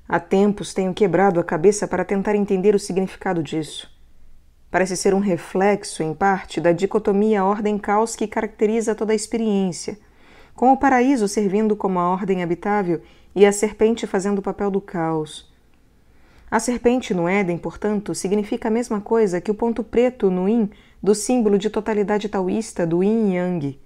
Speaker 1: Há tempos tenho quebrado a cabeça para tentar entender o significado disso. Parece ser um reflexo, em parte, da dicotomia ordem-caos que caracteriza toda a experiência, com o paraíso servindo como a ordem habitável e a serpente fazendo o papel do caos. A serpente no Éden, portanto, significa a mesma coisa que o ponto preto no yin do símbolo de totalidade taoísta do yin-yang,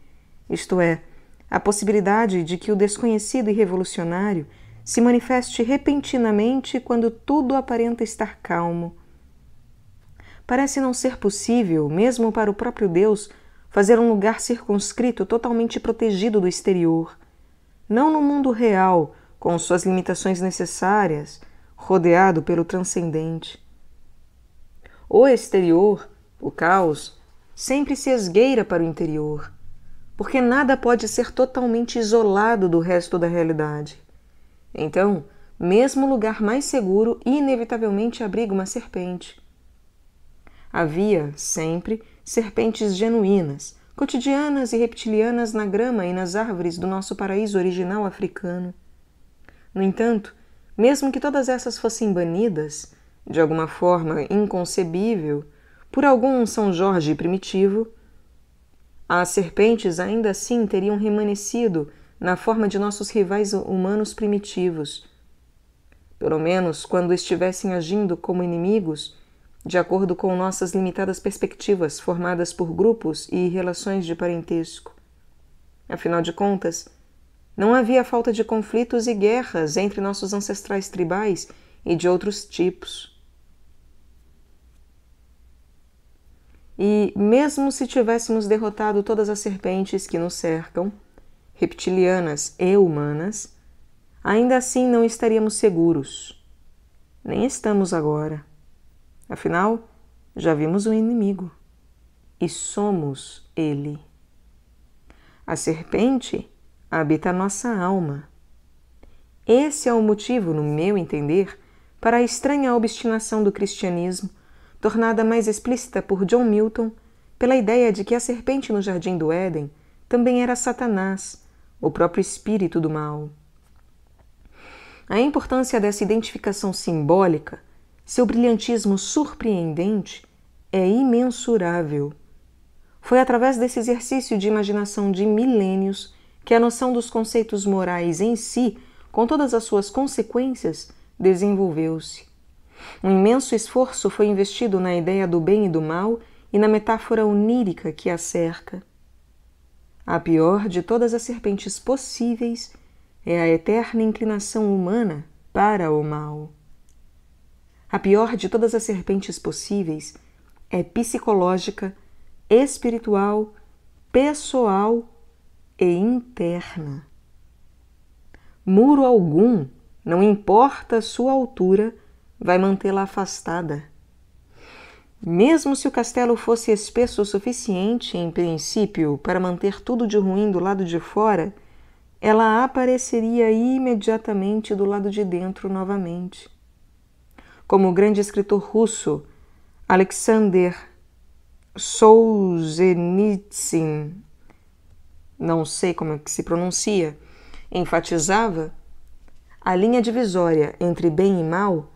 Speaker 1: isto é, a possibilidade de que o desconhecido e revolucionário se manifeste repentinamente quando tudo aparenta estar calmo. Parece não ser possível, mesmo para o próprio Deus, fazer um lugar circunscrito totalmente protegido do exterior, não no mundo real, com suas limitações necessárias, rodeado pelo transcendente. O exterior, o caos, sempre se esgueira para o interior, porque nada pode ser totalmente isolado do resto da realidade. Então, mesmo o lugar mais seguro inevitavelmente abriga uma serpente. Havia, sempre, serpentes genuínas, cotidianas e reptilianas na grama e nas árvores do nosso paraíso original africano. No entanto, mesmo que todas essas fossem banidas, de alguma forma inconcebível, por algum São Jorge primitivo, as serpentes ainda assim teriam remanescido na forma de nossos rivais humanos primitivos. Pelo menos quando estivessem agindo como inimigos, de acordo com nossas limitadas perspectivas formadas por grupos e relações de parentesco. Afinal de contas, não havia falta de conflitos e guerras entre nossos ancestrais tribais e de outros tipos. E, mesmo se tivéssemos derrotado todas as serpentes que nos cercam, reptilianas e humanas, ainda assim não estaríamos seguros. Nem estamos agora. Afinal, já vimos o inimigo. E somos ele. A serpente habita a nossa alma. Esse é o motivo, no meu entender, para a estranha obstinação do cristianismo, tornada mais explícita por John Milton pela ideia de que a serpente no jardim do Éden também era Satanás, o próprio espírito do mal. A importância dessa identificação simbólica, seu brilhantismo surpreendente, é imensurável. Foi através desse exercício de imaginação de milênios que a noção dos conceitos morais em si, com todas as suas consequências, desenvolveu-se. Um imenso esforço foi investido na ideia do bem e do mal e na metáfora onírica que a cerca. A pior de todas as serpentes possíveis é a eterna inclinação humana para o mal. A pior de todas as serpentes possíveis é psicológica, espiritual, pessoal e interna. Muro algum, não importa a sua altura, vai mantê-la afastada. Mesmo se o castelo fosse espesso o suficiente, em princípio, para manter tudo de ruim do lado de fora, ela apareceria imediatamente do lado de dentro novamente. Como o grande escritor russo Alexander Solzhenitsyn, não sei como é que se pronuncia, enfatizava, a linha divisória entre bem e mal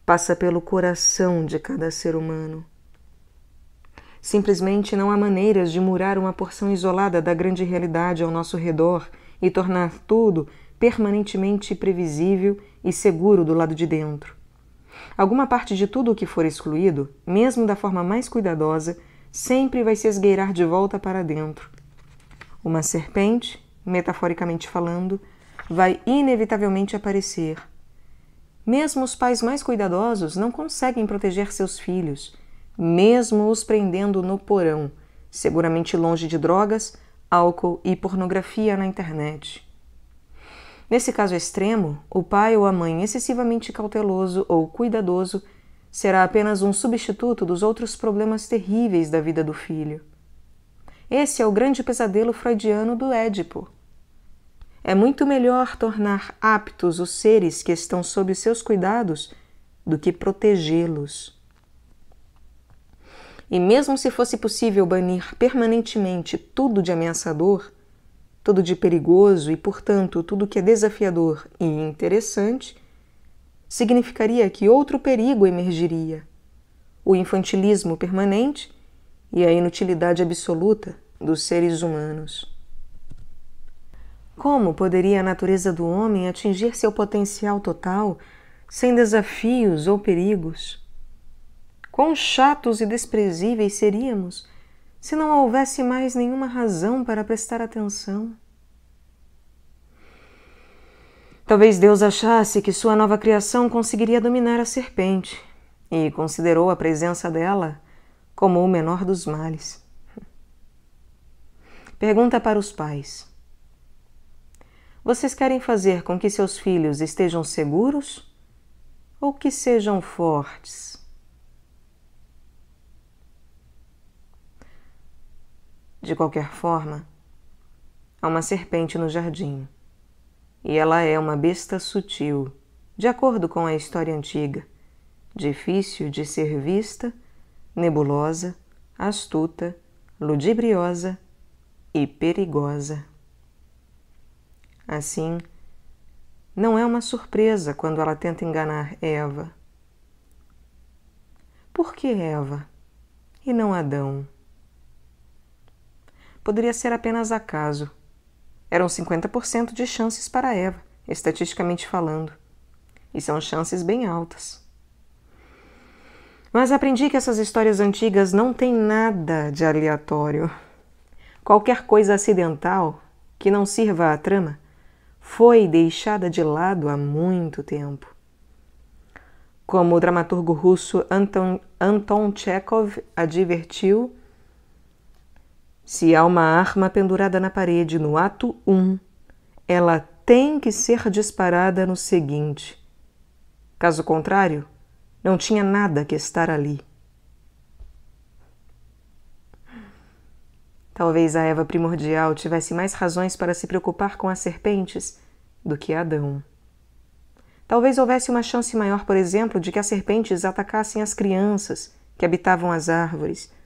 Speaker 1: passa pelo coração de cada ser humano. Simplesmente não há maneiras de murar uma porção isolada da grande realidade ao nosso redor e tornar tudo permanentemente previsível e seguro do lado de dentro. Alguma parte de tudo o que for excluído, mesmo da forma mais cuidadosa, sempre vai se esgueirar de volta para dentro. Uma serpente, metaforicamente falando, vai inevitavelmente aparecer. Mesmo os pais mais cuidadosos não conseguem proteger seus filhos, mesmo os prendendo no porão, seguramente longe de drogas, álcool e pornografia na internet. Nesse caso extremo, o pai ou a mãe excessivamente cauteloso ou cuidadoso será apenas um substituto dos outros problemas terríveis da vida do filho. Esse é o grande pesadelo freudiano do Édipo. É muito melhor tornar aptos os seres que estão sob os seus cuidados do que protegê-los. E mesmo se fosse possível banir permanentemente tudo de ameaçador, tudo de perigoso e, portanto, tudo que é desafiador e interessante, significaria que outro perigo emergiria, o infantilismo permanente e a inutilidade absoluta dos seres humanos. Como poderia a natureza do homem atingir seu potencial total sem desafios ou perigos? Quão chatos e desprezíveis seríamos se não houvesse mais nenhuma razão para prestar atenção? Talvez Deus achasse que sua nova criação conseguiria dominar a serpente e considerou a presença dela como o menor dos males. Pergunta para os pais: vocês querem fazer com que seus filhos estejam seguros ou que sejam fortes? De qualquer forma, há uma serpente no jardim, e ela é uma besta sutil, de acordo com a história antiga, difícil de ser vista, nebulosa, astuta, ludibriosa e perigosa. Assim, não é uma surpresa quando ela tenta enganar Eva. Por que Eva e não Adão? Poderia ser apenas acaso. Eram 50% de chances para Eva, estatisticamente falando. E são chances bem altas. Mas aprendi que essas histórias antigas não têm nada de aleatório. Qualquer coisa acidental que não sirva à trama foi deixada de lado há muito tempo. Como o dramaturgo russo Anton Chekhov advertiu, Se há uma arma pendurada na parede no ato 1, ela tem que ser disparada no seguinte. Caso contrário, não tinha nada que estar ali. Talvez a Eva primordial tivesse mais razões para se preocupar com as serpentes do que Adão. Talvez houvesse uma chance maior, por exemplo, de que as serpentes atacassem as crianças que habitavam as árvores.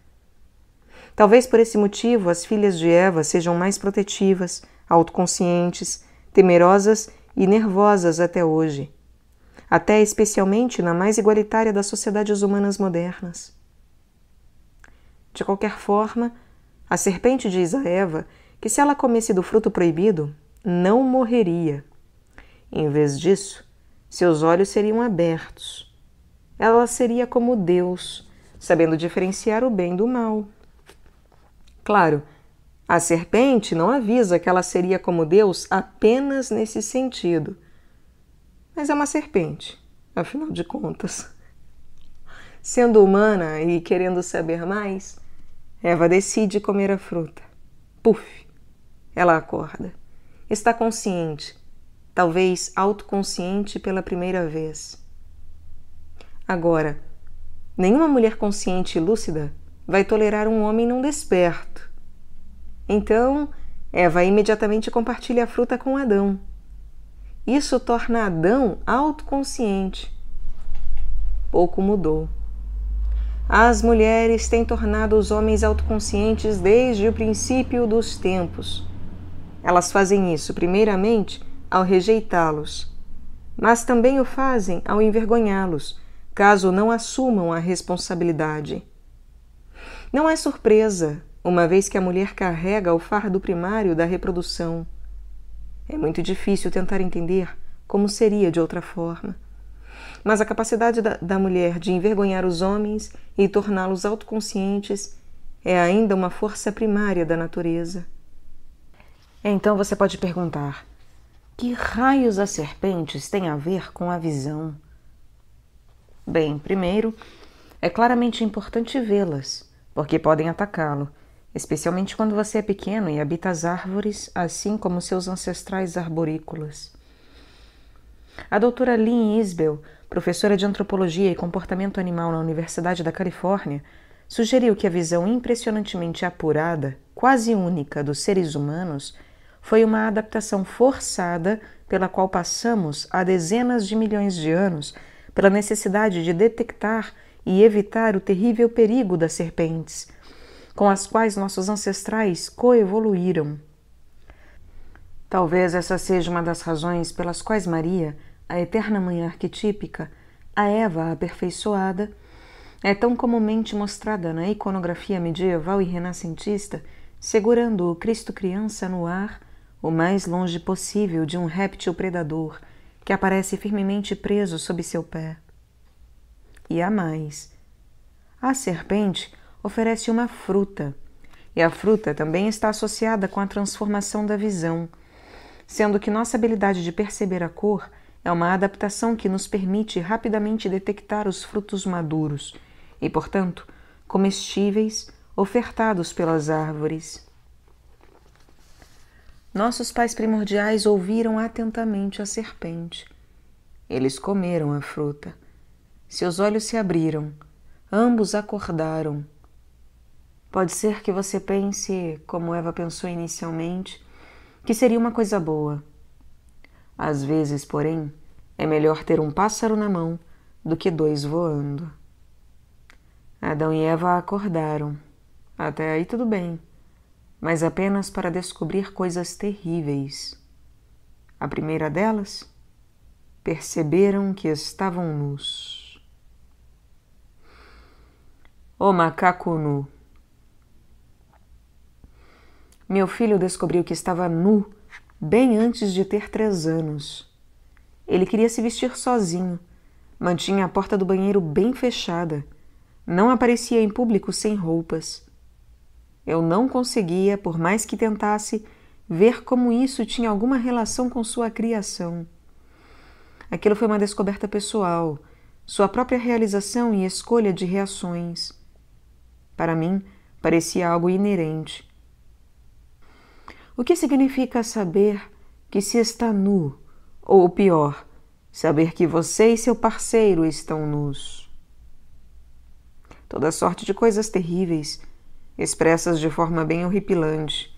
Speaker 1: Talvez por esse motivo as filhas de Eva sejam mais protetivas, autoconscientes, temerosas e nervosas até hoje, até especialmente na mais igualitária das sociedades humanas modernas. De qualquer forma, a serpente diz a Eva que se ela comesse do fruto proibido, não morreria. Em vez disso, seus olhos seriam abertos. Ela seria como Deus, sabendo diferenciar o bem do mal. Claro, a serpente não avisa que ela seria como Deus apenas nesse sentido. Mas é uma serpente, afinal de contas. Sendo humana e querendo saber mais, Eva decide comer a fruta. Puf! Ela acorda. Está consciente, talvez autoconsciente pela primeira vez. Agora, nenhuma mulher consciente e lúcida vai tolerar um homem não desperto. Então, Eva imediatamente compartilha a fruta com Adão. Isso torna Adão autoconsciente. Pouco mudou. As mulheres têm tornado os homens autoconscientes desde o princípio dos tempos. Elas fazem isso, primeiramente, ao rejeitá-los, mas também o fazem ao envergonhá-los, caso não assumam a responsabilidade. Não é surpresa, uma vez que a mulher carrega o fardo primário da reprodução. É muito difícil tentar entender como seria de outra forma. Mas a capacidade da mulher de envergonhar os homens e torná-los autoconscientes é ainda uma força primária da natureza. Então você pode perguntar, que raios as serpentes têm a ver com a visão? Bem, primeiro, é claramente importante vê-las, porque podem atacá-lo, especialmente quando você é pequeno e habita as árvores, assim como seus ancestrais arborícolas. A doutora Lynn Isbell, professora de Antropologia e Comportamento Animal na Universidade da Califórnia, sugeriu que a visão impressionantemente apurada, quase única, dos seres humanos foi uma adaptação forçada pela qual passamos há dezenas de milhões de anos pela necessidade de detectar e evitar o terrível perigo das serpentes, com as quais nossos ancestrais coevoluíram. Talvez essa seja uma das razões pelas quais Maria, a eterna mãe arquetípica, a Eva aperfeiçoada, é tão comumente mostrada na iconografia medieval e renascentista, segurando o Cristo criança no ar, o mais longe possível de um réptil predador que aparece firmemente preso sob seu pé. E há mais. A serpente oferece uma fruta, e a fruta também está associada com a transformação da visão, sendo que nossa habilidade de perceber a cor é uma adaptação que nos permite rapidamente detectar os frutos maduros e, portanto, comestíveis ofertados pelas árvores. Nossos pais primordiais ouviram atentamente a serpente. Eles comeram a fruta. Seus olhos se abriram. Ambos acordaram. Pode ser que você pense, como Eva pensou inicialmente, que seria uma coisa boa. Às vezes, porém, é melhor ter um pássaro na mão do que dois voando. Adão e Eva acordaram. Até aí tudo bem, mas apenas para descobrir coisas terríveis. A primeira delas, perceberam que estavam nus. O macaco nu. Meu filho descobriu que estava nu bem antes de ter 3 anos. Ele queria se vestir sozinho, mantinha a porta do banheiro bem fechada, não aparecia em público sem roupas. Eu não conseguia, por mais que tentasse, ver como isso tinha alguma relação com sua criação. Aquilo foi uma descoberta pessoal, sua própria realização e escolha de reações. Para mim, parecia algo inerente, O que significa saber que se está nu, ou pior, saber que você e seu parceiro estão nus? Toda sorte de coisas terríveis, expressas de forma bem horripilante,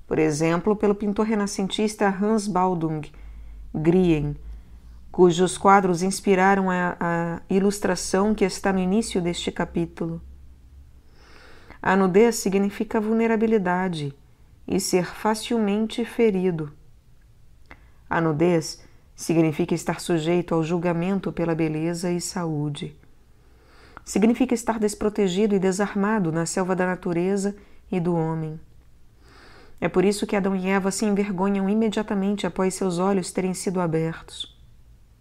Speaker 1: por exemplo, pelo pintor renascentista Hans Baldung Grien, cujos quadros inspiraram a ilustração que está no início deste capítulo. A nudez significa vulnerabilidade e ser facilmente ferido. A nudez significa estar sujeito ao julgamento pela beleza e saúde. Significa estar desprotegido e desarmado na selva da natureza e do homem. É por isso que Adão e Eva se envergonham imediatamente após seus olhos terem sido abertos.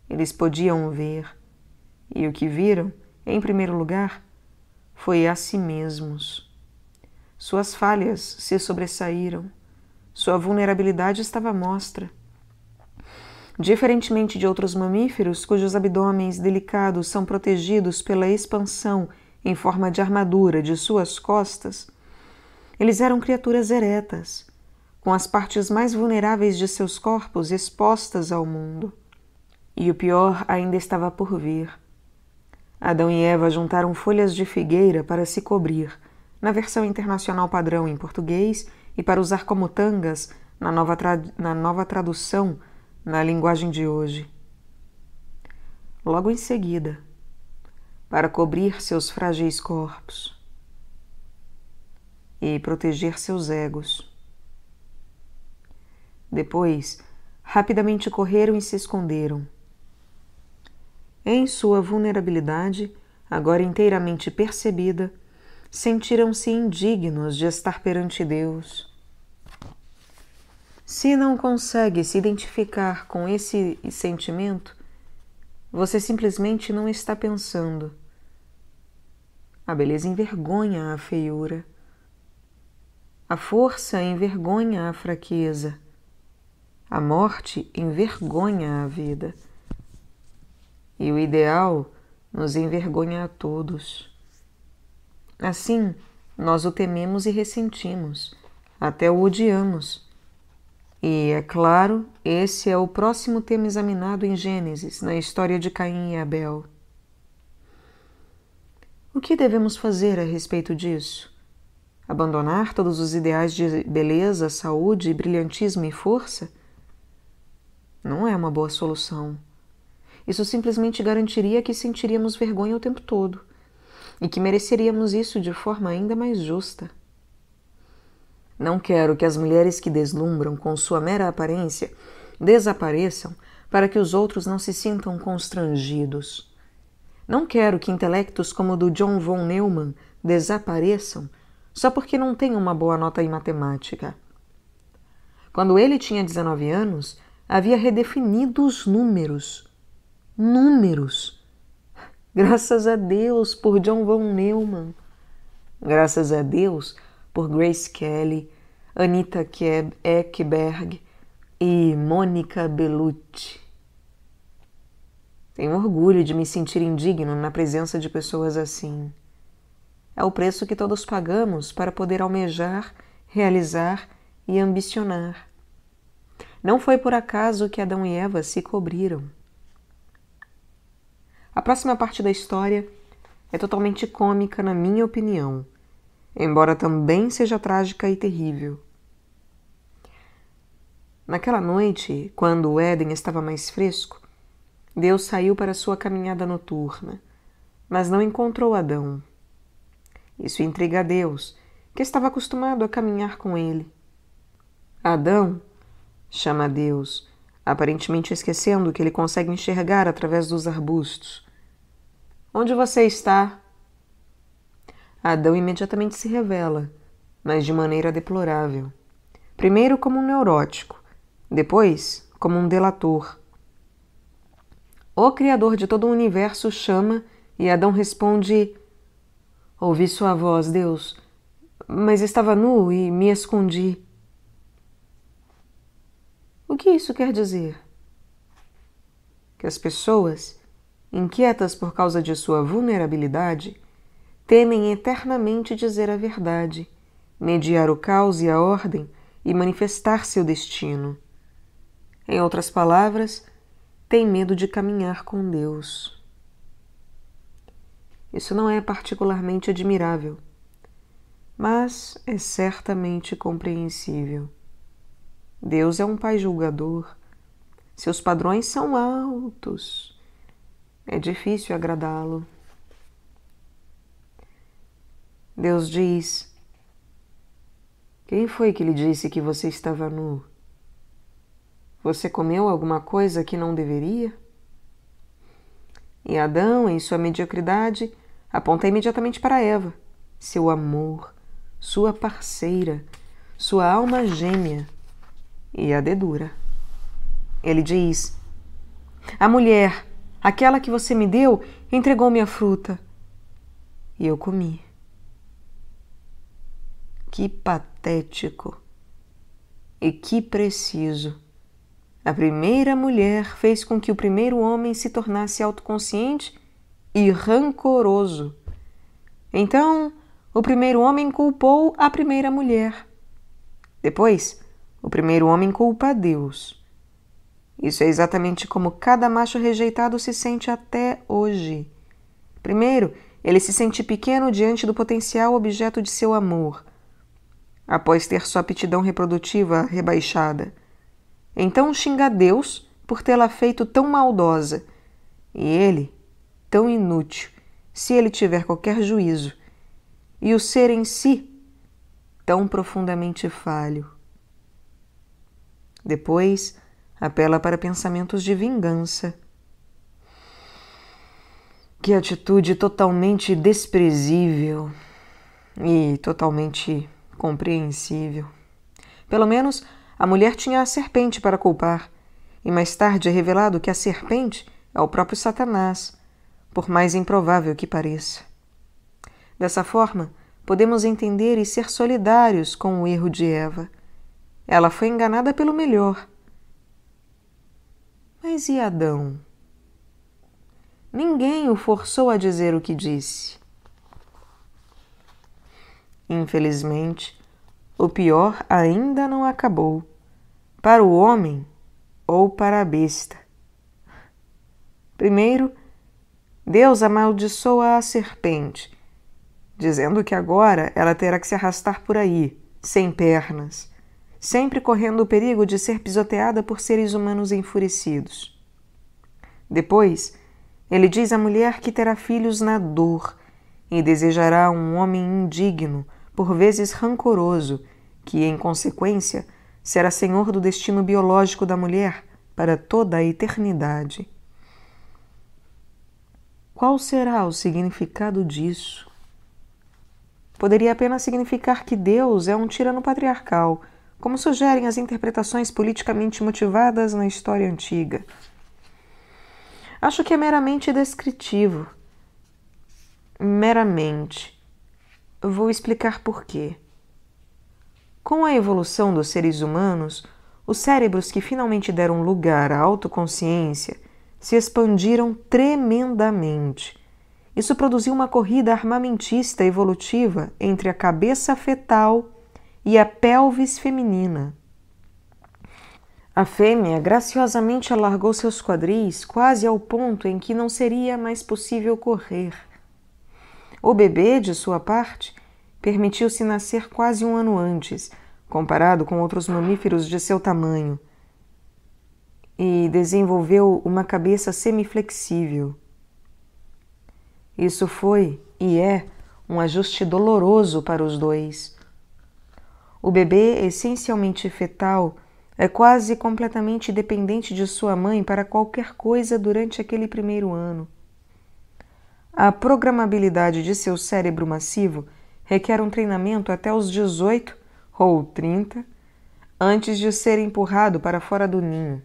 Speaker 1: Eles podiam ver, e o que viram, em primeiro lugar, foi a si mesmos. Suas falhas se sobressaíram, sua vulnerabilidade estava à mostra. Diferentemente de outros mamíferos, cujos abdômenes delicados são protegidos pela expansão em forma de armadura de suas costas, eles eram criaturas eretas, com as partes mais vulneráveis de seus corpos expostas ao mundo. E o pior ainda estava por vir. Adão e Eva juntaram folhas de figueira para se cobrir, na versão internacional padrão em português, e para usar como tangas na nova tradução na linguagem de hoje. Logo em seguida, para cobrir seus frágeis corpos e proteger seus egos. Depois, rapidamente correram e se esconderam. Em sua vulnerabilidade, agora inteiramente percebida, sentiram-se indignos de estar perante Deus. Se não consegue se identificar com esse sentimento, você simplesmente não está pensando. A beleza envergonha a feiura. A força envergonha a fraqueza. A morte envergonha a vida. E o ideal nos envergonha a todos. Assim, nós o tememos e ressentimos, até o odiamos. E, é claro, esse é o próximo tema examinado em Gênesis, na história de Caim e Abel. O que devemos fazer a respeito disso? Abandonar todos os ideais de beleza, saúde, brilhantismo e força? Não é uma boa solução. Isso simplesmente garantiria que sentiríamos vergonha o tempo todo e que mereceríamos isso de forma ainda mais justa. Não quero que as mulheres que deslumbram com sua mera aparência desapareçam para que os outros não se sintam constrangidos. Não quero que intelectos como o do John von Neumann desapareçam só porque não têm uma boa nota em matemática. Quando ele tinha 19 anos, havia redefinido os números. Números! Graças a Deus por John von Neumann. Graças a Deus por Grace Kelly, Anita Ekberg e Mônica Bellucci. Tenho orgulho de me sentir indigno na presença de pessoas assim. É o preço que todos pagamos para poder almejar, realizar e ambicionar. Não foi por acaso que Adão e Eva se cobriram. A próxima parte da história é totalmente cômica, na minha opinião, embora também seja trágica e terrível. Naquela noite, quando o Éden estava mais fresco, Deus saiu para sua caminhada noturna, mas não encontrou Adão. Isso intriga a Deus, que estava acostumado a caminhar com ele. Adão, chama a Deus, aparentemente esquecendo que ele consegue enxergar através dos arbustos. Onde você está? Adão imediatamente se revela, mas de maneira deplorável. Primeiro como um neurótico, depois como um delator. O Criador de todo o universo chama e Adão responde: ouvi sua voz, Deus, mas estava nu e me escondi. O que isso quer dizer? Que as pessoas, inquietas por causa de sua vulnerabilidade, temem eternamente dizer a verdade, mediar o caos e a ordem e manifestar seu destino. Em outras palavras, tem medo de caminhar com Deus. Isso não é particularmente admirável, mas é certamente compreensível. Deus é um pai julgador. Seus padrões são altos. É difícil agradá-lo. Deus diz: quem foi que lhe disse que você estava nu? Você comeu alguma coisa que não deveria? E Adão, em sua mediocridade, aponta imediatamente para Eva, seu amor, sua parceira, sua alma gêmea, e a dedura. Ele diz: a mulher, aquela que você me deu, entregou-me a fruta, e eu comi. Que patético! E que preciso! A primeira mulher fez com que o primeiro homem se tornasse autoconsciente e rancoroso. Então, o primeiro homem culpou a primeira mulher. Depois, o primeiro homem culpa a Deus. Isso é exatamente como cada macho rejeitado se sente até hoje. Primeiro, ele se sente pequeno diante do potencial objeto de seu amor, após ter sua aptidão reprodutiva rebaixada. Então xinga Deus por tê-la feito tão maldosa, e ele, tão inútil, se ele tiver qualquer juízo, e o ser em si, tão profundamente falho. Depois, apela para pensamentos de vingança. Que atitude totalmente desprezível e totalmente compreensível. Pelo menos a mulher tinha a serpente para culpar, e mais tarde é revelado que a serpente é o próprio Satanás, por mais improvável que pareça. Dessa forma, podemos entender e ser solidários com o erro de Eva. Ela foi enganada pelo melhor. Mas e Adão? Ninguém o forçou a dizer o que disse. Infelizmente, o pior ainda não acabou, para o homem ou para a besta. Primeiro, Deus amaldiçoa a serpente, dizendo que agora ela terá que se arrastar por aí, sem pernas, sempre correndo o perigo de ser pisoteada por seres humanos enfurecidos. Depois, ele diz à mulher que terá filhos na dor e desejará um homem indigno, por vezes rancoroso, que, em consequência, será senhor do destino biológico da mulher para toda a eternidade. Qual será o significado disso? Poderia apenas significar que Deus é um tirano patriarcal, como sugerem as interpretações politicamente motivadas na história antiga. Acho que é meramente descritivo. Meramente. Vou explicar por quê. Com a evolução dos seres humanos, os cérebros que finalmente deram lugar à autoconsciência se expandiram tremendamente. Isso produziu uma corrida armamentista evolutiva entre a cabeça fetal e a pelvis feminina. A fêmea graciosamente alargou seus quadris quase ao ponto em que não seria mais possível correr. O bebê, de sua parte, permitiu-se nascer quase um ano antes, comparado com outros mamíferos de seu tamanho, e desenvolveu uma cabeça semiflexível. Isso foi e é um ajuste doloroso para os dois. O bebê, essencialmente fetal, é quase completamente dependente de sua mãe para qualquer coisa durante aquele primeiro ano. A programabilidade de seu cérebro massivo requer um treinamento até os 18 ou 30 antes de ser empurrado para fora do ninho.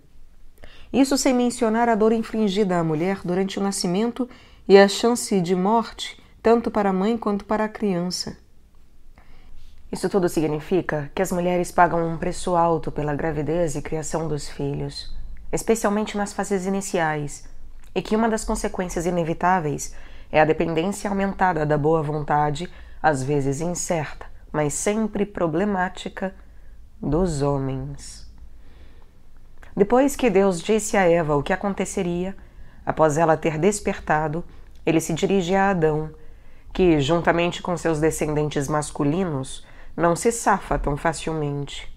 Speaker 1: Isso sem mencionar a dor infligida à mulher durante o nascimento e a chance de morte tanto para a mãe quanto para a criança. Isso tudo significa que as mulheres pagam um preço alto pela gravidez e criação dos filhos, especialmente nas fases iniciais, e que uma das consequências inevitáveis é a dependência aumentada da boa vontade, às vezes incerta, mas sempre problemática, dos homens. Depois que Deus disse a Eva o que aconteceria, após ela ter despertado, ele se dirige a Adão, que, juntamente com seus descendentes masculinos, não se safa tão facilmente.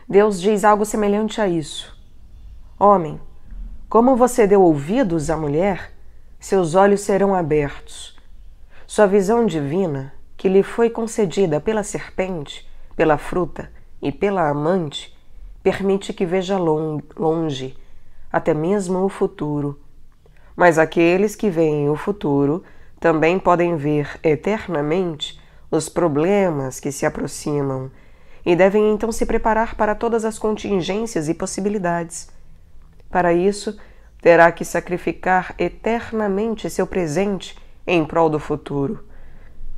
Speaker 1: Deus diz algo semelhante a isso. Homem, como você deu ouvidos à mulher, seus olhos serão abertos. Sua visão divina, que lhe foi concedida pela serpente, pela fruta e pela amante, permite que veja longe, até mesmo o futuro. Mas aqueles que veem o futuro também podem ver eternamente os problemas que se aproximam e devem então se preparar para todas as contingências e possibilidades. Para isso, terá que sacrificar eternamente seu presente em prol do futuro.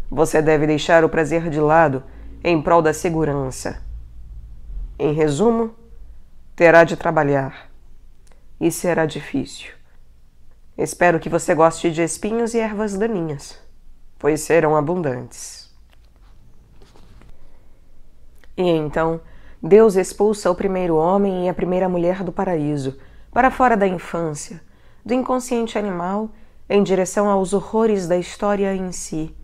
Speaker 1: Você deve deixar o prazer de lado em prol da segurança. Em resumo, terá de trabalhar. E será difícil. Espero que você goste de espinhos e ervas daninhas, pois serão abundantes. E então, Deus expulsa o primeiro homem e a primeira mulher do paraíso, para fora da infância, do inconsciente animal, em direção aos horrores da história em si.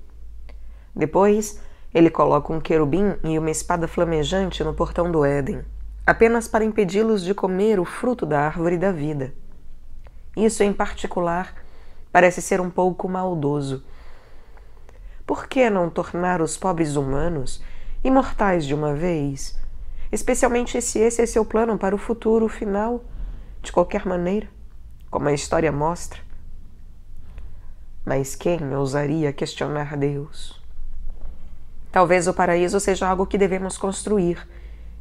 Speaker 1: Depois, ele coloca um querubim e uma espada flamejante no portão do Éden, apenas para impedi-los de comer o fruto da árvore da vida. Isso, em particular, parece ser um pouco maldoso. Por que não tornar os pobres humanos imortais de uma vez? Especialmente se esse é seu plano para o futuro final, de qualquer maneira, como a história mostra. Mas quem ousaria questionar Deus? Talvez o paraíso seja algo que devemos construir,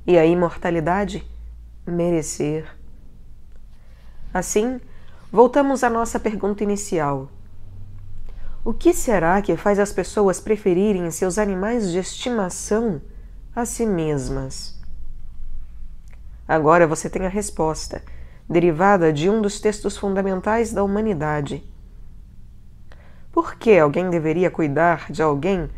Speaker 1: e a imortalidade, merecer. Assim, voltamos à nossa pergunta inicial. O que será que faz as pessoas preferirem seus animais de estimação a si mesmas? Agora você tem a resposta, derivada de um dos textos fundamentais da humanidade. Por que alguém deveria cuidar de alguém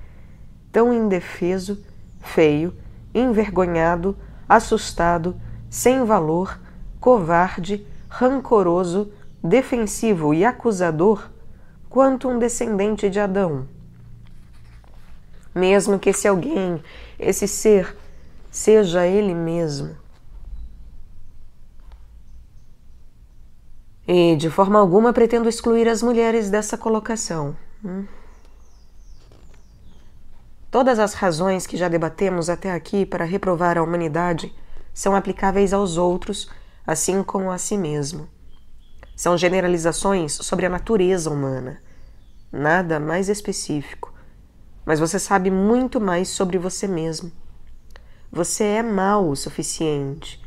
Speaker 1: tão indefeso, feio, envergonhado, assustado, sem valor, covarde, rancoroso, defensivo e acusador quanto um descendente de Adão? Mesmo que esse alguém, esse ser, seja ele mesmo. E, de forma alguma, pretendo excluir as mulheres dessa colocação. Todas as razões que já debatemos até aqui para reprovar a humanidade são aplicáveis aos outros, assim como a si mesmo. São generalizações sobre a natureza humana. Nada mais específico. Mas você sabe muito mais sobre você mesmo. Você é mau o suficiente,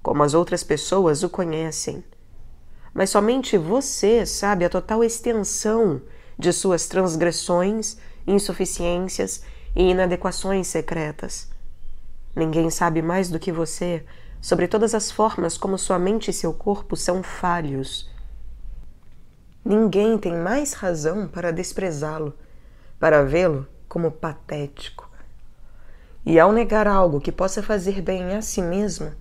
Speaker 1: como as outras pessoas o conhecem. Mas somente você sabe a total extensão de suas transgressões, insuficiências e inadequações secretas. Ninguém sabe mais do que você sobre todas as formas como sua mente e seu corpo são falhos. Ninguém tem mais razão para desprezá-lo, para vê-lo como patético. E ao negar algo que possa fazer bem a si mesmo,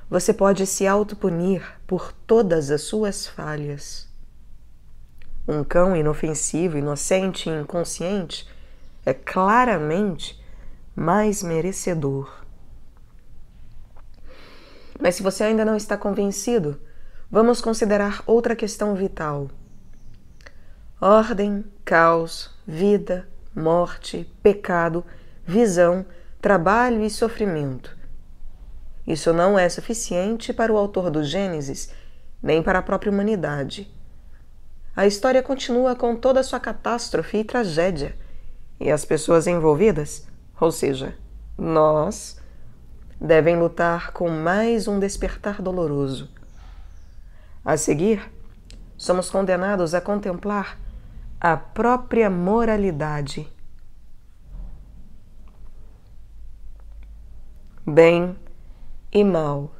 Speaker 1: você pode se autopunir por todas as suas falhas. Um cão inofensivo, inocente e inconsciente é claramente mais merecedor. Mas se você ainda não está convencido, vamos considerar outra questão vital. Ordem, caos, vida, morte, pecado, visão, trabalho e sofrimento. Isso não é suficiente para o autor do Gênesis, nem para a própria humanidade. A história continua com toda a sua catástrofe e tragédia, e as pessoas envolvidas, ou seja, nós, devem lutar com mais um despertar doloroso. A seguir, somos condenados a contemplar a própria moralidade. Bem e mal.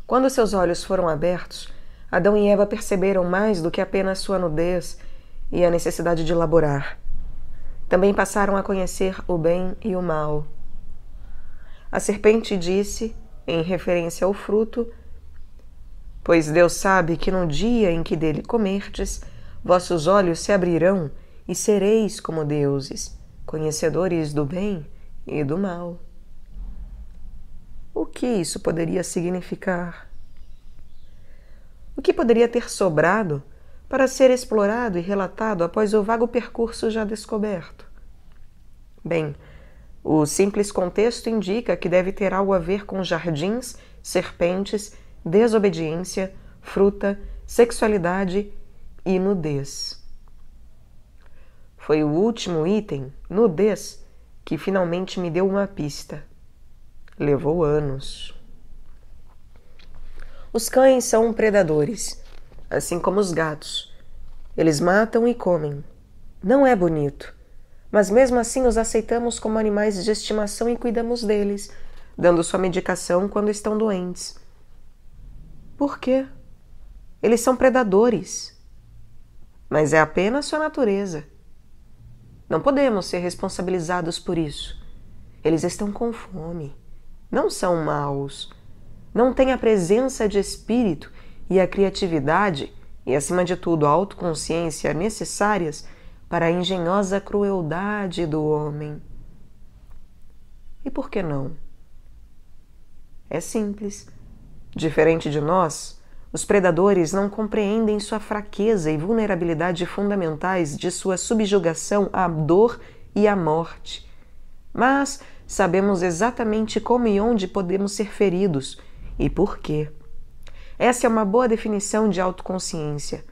Speaker 1: Quando seus olhos foram abertos, Adão e Eva perceberam mais do que apenas sua nudez e a necessidade de laborar. Também passaram a conhecer o bem e o mal. A serpente disse, em referência ao fruto: pois Deus sabe que no dia em que dele comerdes, vossos olhos se abrirão e sereis como deuses, conhecedores do bem e do mal. O que isso poderia significar? O que poderia ter sobrado para ser explorado e relatado após o vago percurso já descoberto? Bem, o simples contexto indica que deve ter algo a ver com jardins, serpentes, desobediência, fruta, sexualidade e nudez. Foi o último item, nudez, que finalmente me deu uma pista. Levou anos. Os cães são predadores, assim como os gatos. Eles matam e comem. Não é bonito, mas mesmo assim os aceitamos como animais de estimação e cuidamos deles, dando sua medicação quando estão doentes. Por quê? Eles são predadores. Mas é apenas sua natureza. Não podemos ser responsabilizados por isso. Eles estão com fome. Não são maus. Não têm a presença de espírito e a criatividade e, acima de tudo, a autoconsciência necessárias para a engenhosa crueldade do homem. E por que não? É simples. Diferente de nós, os predadores não compreendem sua fraqueza e vulnerabilidade fundamentais de sua subjugação à dor e à morte. Mas sabemos exatamente como e onde podemos ser feridos e por quê. Essa é uma boa definição de autoconsciência.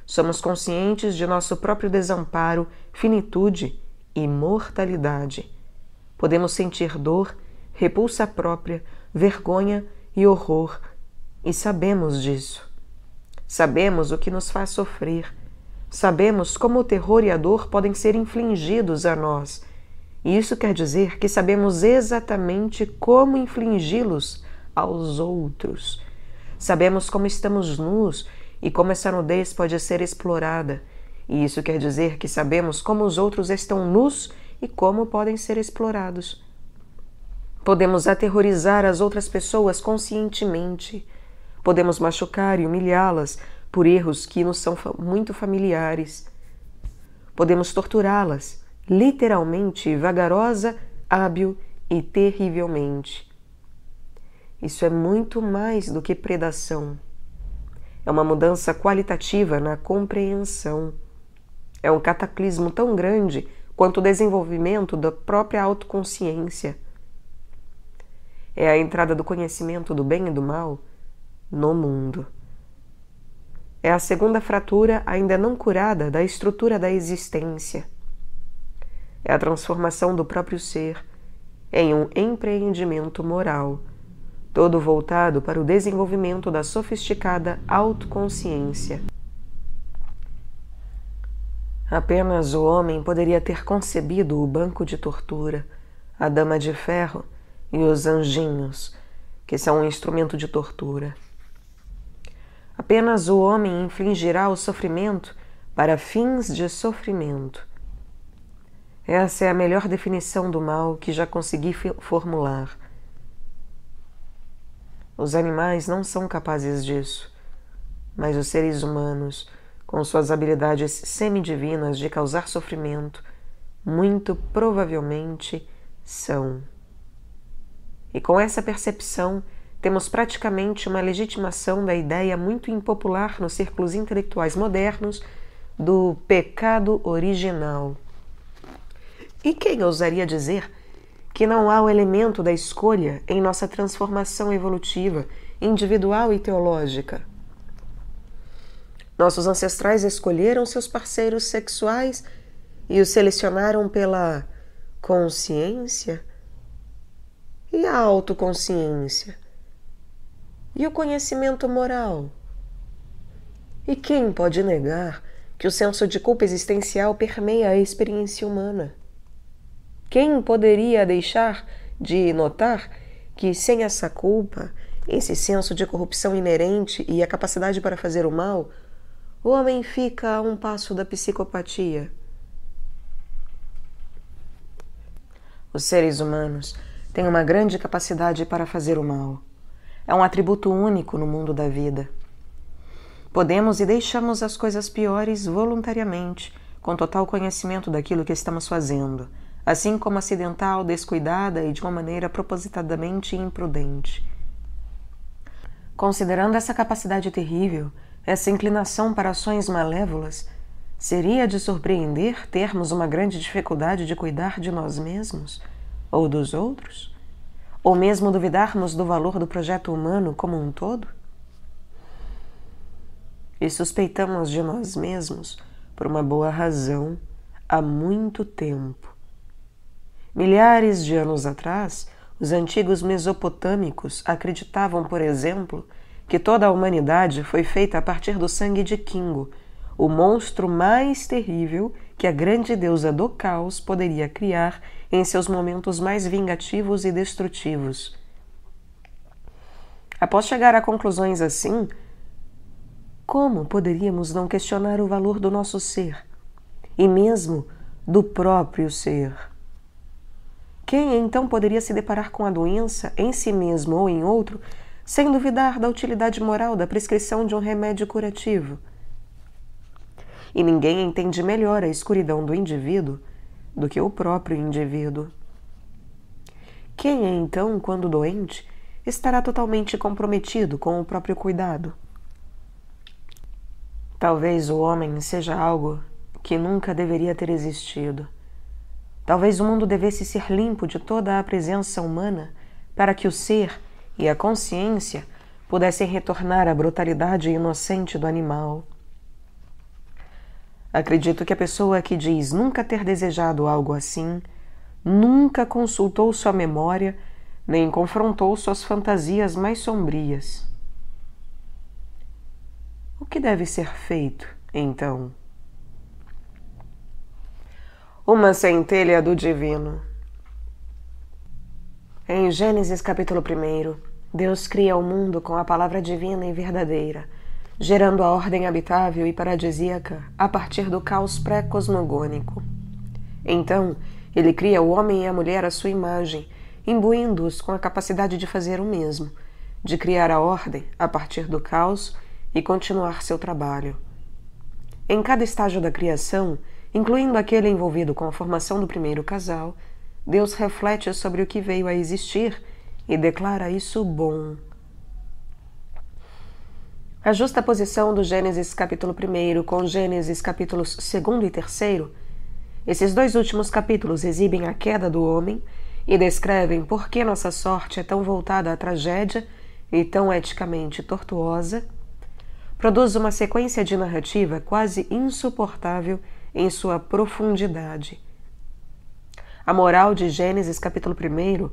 Speaker 1: Somos conscientes de nosso próprio desamparo, finitude e mortalidade. Podemos sentir dor, repulsa própria, vergonha e horror, e sabemos disso. Sabemos o que nos faz sofrer. Sabemos como o terror e a dor podem ser infligidos a nós. E isso quer dizer que sabemos exatamente como infligi-los aos outros. Sabemos como estamos nus e como essa nudez pode ser explorada. E isso quer dizer que sabemos como os outros estão nus e como podem ser explorados. Podemos aterrorizar as outras pessoas conscientemente. Podemos machucar e humilhá-las por erros que nos são muito familiares. Podemos torturá-las, literalmente, vagarosa, hábil e terrivelmente. Isso é muito mais do que predação. É uma mudança qualitativa na compreensão. É um cataclismo tão grande quanto o desenvolvimento da própria autoconsciência. É a entrada do conhecimento do bem e do mal no mundo. É a segunda fratura ainda não curada da estrutura da existência. É a transformação do próprio ser em um empreendimento moral, todo voltado para o desenvolvimento da sofisticada autoconsciência. Apenas o homem poderia ter concebido o banco de tortura, a dama de ferro e os anjinhos, que são um instrumento de tortura. Apenas o homem infligirá o sofrimento para fins de sofrimento. Essa é a melhor definição do mal que já consegui formular. Os animais não são capazes disso, mas os seres humanos, com suas habilidades semidivinas de causar sofrimento, muito provavelmente são. E com essa percepção, temos praticamente uma legitimação da ideia muito impopular nos círculos intelectuais modernos do pecado original. E quem ousaria dizer que não há o elemento da escolha em nossa transformação evolutiva, individual e teológica? Nossos ancestrais escolheram seus parceiros sexuais e os selecionaram pela consciência? E a autoconsciência? E o conhecimento moral? E quem pode negar que o senso de culpa existencial permeia a experiência humana? Quem poderia deixar de notar que, sem essa culpa, esse senso de corrupção inerente e a capacidade para fazer o mal, o homem fica a um passo da psicopatia? Os seres humanos tem uma grande capacidade para fazer o mal. É um atributo único no mundo da vida. Podemos e deixamos as coisas piores voluntariamente, com total conhecimento daquilo que estamos fazendo, assim como acidental, descuidada e de uma maneira propositadamente imprudente. Considerando essa capacidade terrível, essa inclinação para ações malévolas, seria de surpreender termos uma grande dificuldade de cuidar de nós mesmos ou dos outros? Ou mesmo duvidarmos do valor do projeto humano como um todo? E suspeitamos de nós mesmos por uma boa razão há muito tempo. Milhares de anos atrás, os antigos mesopotâmicos acreditavam, por exemplo, que toda a humanidade foi feita a partir do sangue de Kingo, o monstro mais terrível que a grande deusa do caos poderia criar em seus momentos mais vingativos e destrutivos. Após chegar a conclusões assim, como poderíamos não questionar o valor do nosso ser, e mesmo do próprio ser? Quem então poderia se deparar com a doença, em si mesmo ou em outro, sem duvidar da utilidade moral da prescrição de um remédio curativo? E ninguém entende melhor a escuridão do indivíduo do que o próprio indivíduo. Quem é então, quando doente, estará totalmente comprometido com o próprio cuidado? Talvez o homem seja algo que nunca deveria ter existido. Talvez o mundo devesse ser limpo de toda a presença humana para que o ser e a consciência pudessem retornar à brutalidade inocente do animal. Acredito que a pessoa que diz nunca ter desejado algo assim, nunca consultou sua memória, nem confrontou suas fantasias mais sombrias. O que deve ser feito, então? Uma centelha do divino. Em Gênesis capítulo 1, Deus cria o mundo com a palavra divina e verdadeira, gerando a ordem habitável e paradisíaca a partir do caos pré-cosmogônico. Então, ele cria o homem e a mulher à sua imagem, imbuindo-os com a capacidade de fazer o mesmo, de criar a ordem a partir do caos e continuar seu trabalho. Em cada estágio da criação, incluindo aquele envolvido com a formação do primeiro casal, Deus reflete sobre o que veio a existir e declara isso bom. A justa posição do Gênesis capítulo 1 com Gênesis capítulos 2 e 3, esses dois últimos capítulos exibem a queda do homem e descrevem por que nossa sorte é tão voltada à tragédia e tão eticamente tortuosa, produz uma sequência de narrativa quase insuportável em sua profundidade. A moral de Gênesis capítulo 1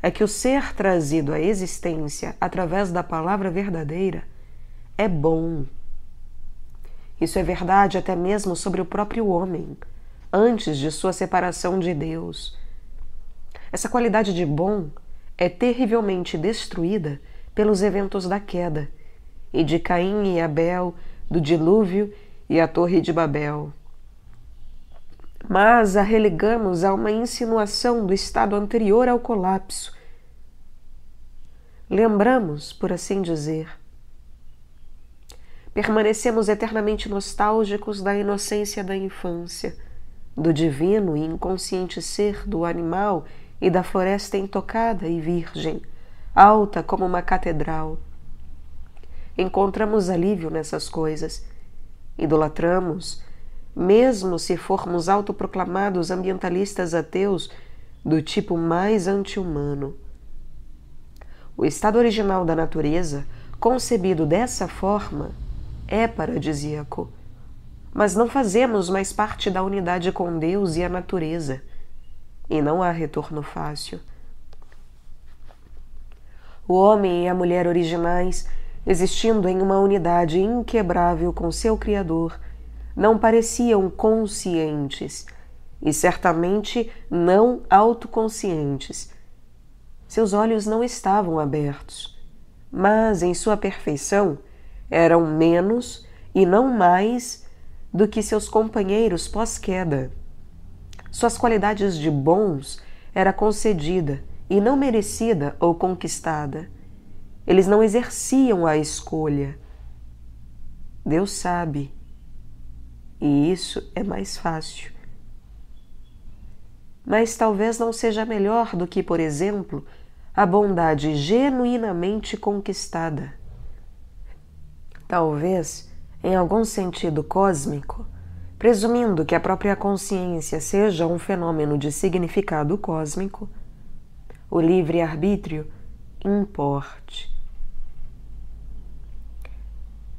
Speaker 1: é que o ser trazido à existência através da palavra verdadeira é bom. Isso é verdade até mesmo sobre o próprio homem, antes de sua separação de Deus. Essa qualidade de bom é terrivelmente destruída pelos eventos da queda, e de Caim e Abel, do dilúvio e a Torre de Babel. Mas a relegamos a uma insinuação do estado anterior ao colapso. Lembramos, por assim dizer. Permanecemos eternamente nostálgicos da inocência da infância, do divino e inconsciente ser do animal e da floresta intocada e virgem, alta como uma catedral. Encontramos alívio nessas coisas, idolatramos, mesmo se formos autoproclamados ambientalistas ateus do tipo mais anti-humano. O estado original da natureza, concebido dessa forma, é paradisíaco, mas não fazemos mais parte da unidade com Deus e a natureza, e não há retorno fácil. O homem e a mulher originais, existindo em uma unidade inquebrável com seu Criador, não pareciam conscientes e certamente não autoconscientes. Seus olhos não estavam abertos, mas em sua perfeição eram menos e não mais do que seus companheiros pós-queda. Suas qualidades de bons era concedida
Speaker 2: e não merecida ou conquistada. Eles não exerciam a escolha. Deus sabe, e isso é mais fácil. Mas talvez não seja melhor do que, por exemplo, a bondade genuinamente conquistada. Talvez, em algum sentido cósmico, presumindo que a própria consciência seja um fenômeno de significado cósmico, o livre-arbítrio importe.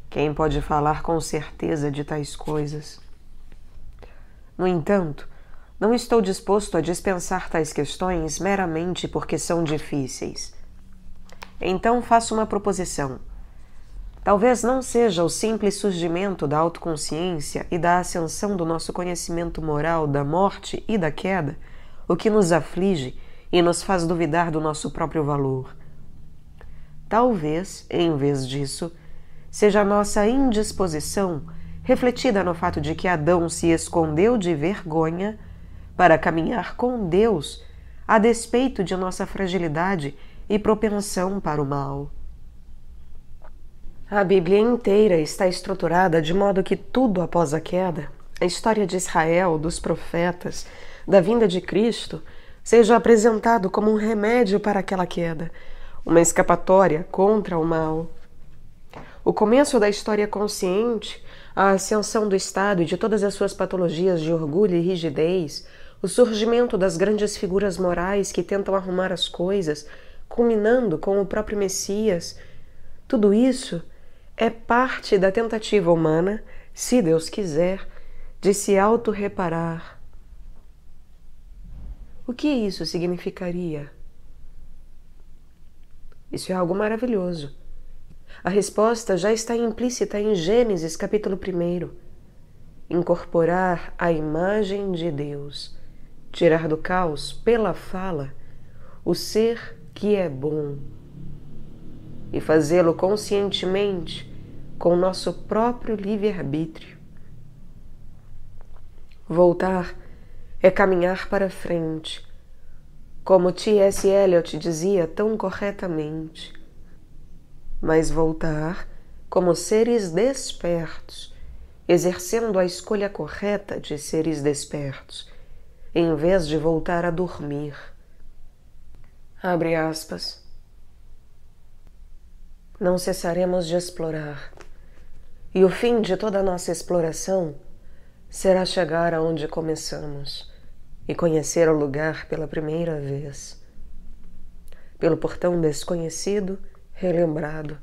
Speaker 2: Quem pode falar com certeza de tais coisas? No entanto, não estou disposto a dispensar tais questões meramente porque são difíceis. Então faço uma proposição. Talvez não seja o simples surgimento da autoconsciência e da ascensão do nosso conhecimento moral da morte e da queda o que nos aflige e nos faz duvidar do nosso próprio valor. Talvez, em vez disso, seja a nossa indisposição refletida no fato de que Adão se escondeu de vergonha para caminhar com Deus a despeito de nossa fragilidade e propensão para o mal. A Bíblia inteira está estruturada de modo que tudo após a queda, a história de Israel, dos profetas, da vinda de Cristo, seja apresentado como um remédio para aquela queda, uma escapatória contra o mal. O começo da história consciente, a ascensão do Estado e de todas as suas patologias de orgulho e rigidez, o surgimento das grandes figuras morais que tentam arrumar as coisas, culminando com o próprio Messias, tudo isso é parte da tentativa humana, se Deus quiser, de se autorreparar. O que isso significaria? Isso é algo maravilhoso. A resposta já está implícita em Gênesis capítulo 1. Incorporar a imagem de Deus, tirar do caos, pela fala, o ser que é bom e fazê-lo conscientemente com nosso próprio livre-arbítrio. Voltar é caminhar para frente, como T.S. Eliot dizia tão corretamente. Mas voltar como seres despertos, exercendo a escolha correta de seres despertos, em vez de voltar a dormir. Abre aspas. Não cessaremos de explorar, e o fim de toda a nossa exploração será chegar aonde começamos e conhecer o lugar pela primeira vez. Pelo portão desconhecido, relembrado,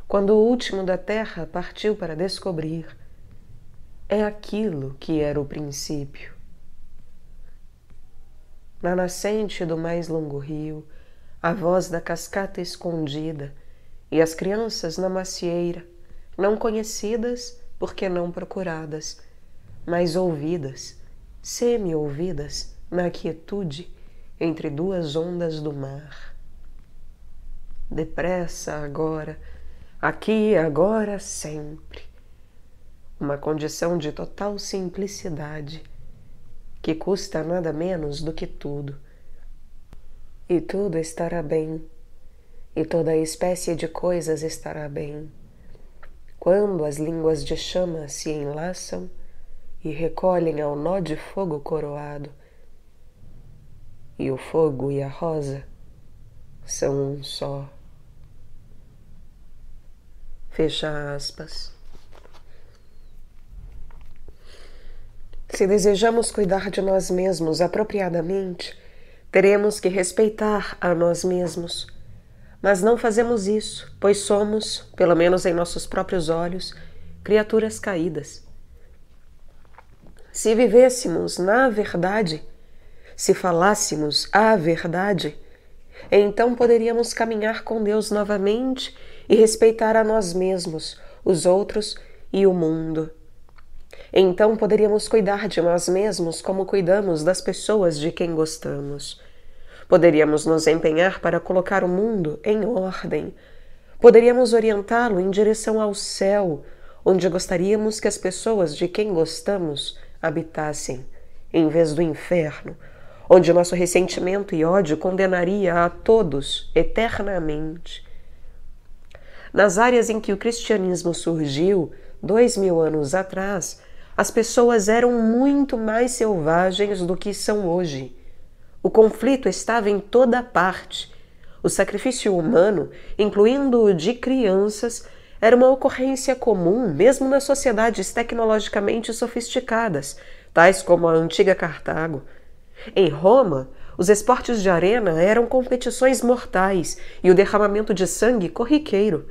Speaker 2: quando o último da terra partiu para descobrir, é aquilo que era o princípio. Na nascente do mais longo rio, a voz da cascata escondida e as crianças na macieira, não conhecidas porque não procuradas, mas ouvidas, semi-ouvidas, na quietude entre duas ondas do mar. Depressa agora, aqui, agora, sempre. Uma condição de total simplicidade, que custa nada menos do que tudo. E tudo estará bem, e toda a espécie de coisas estará bem, quando as línguas de chama se enlaçam e recolhem ao nó de fogo coroado, e o fogo e a rosa são um só. Fecha aspas. Se desejamos cuidar de nós mesmos apropriadamente, teremos que respeitar a nós mesmos. Mas não fazemos isso, pois somos, pelo menos em nossos próprios olhos, criaturas caídas. Se vivêssemos na verdade, se falássemos a verdade, então poderíamos caminhar com Deus novamente e respeitar a nós mesmos, os outros e o mundo. Então poderíamos cuidar de nós mesmos como cuidamos das pessoas de quem gostamos. Poderíamos nos empenhar para colocar o mundo em ordem. Poderíamos orientá-lo em direção ao céu, onde gostaríamos que as pessoas de quem gostamos habitassem, em vez do inferno, onde nosso ressentimento e ódio condenaria a todos eternamente. Nas áreas em que o cristianismo surgiu, 2000 anos atrás, as pessoas eram muito mais selvagens do que são hoje. O conflito estava em toda parte. O sacrifício humano, incluindo o de crianças, era uma ocorrência comum mesmo nas sociedades tecnologicamente sofisticadas, tais como a antiga Cartago. Em Roma, os esportes de arena eram competições mortais e o derramamento de sangue corriqueiro.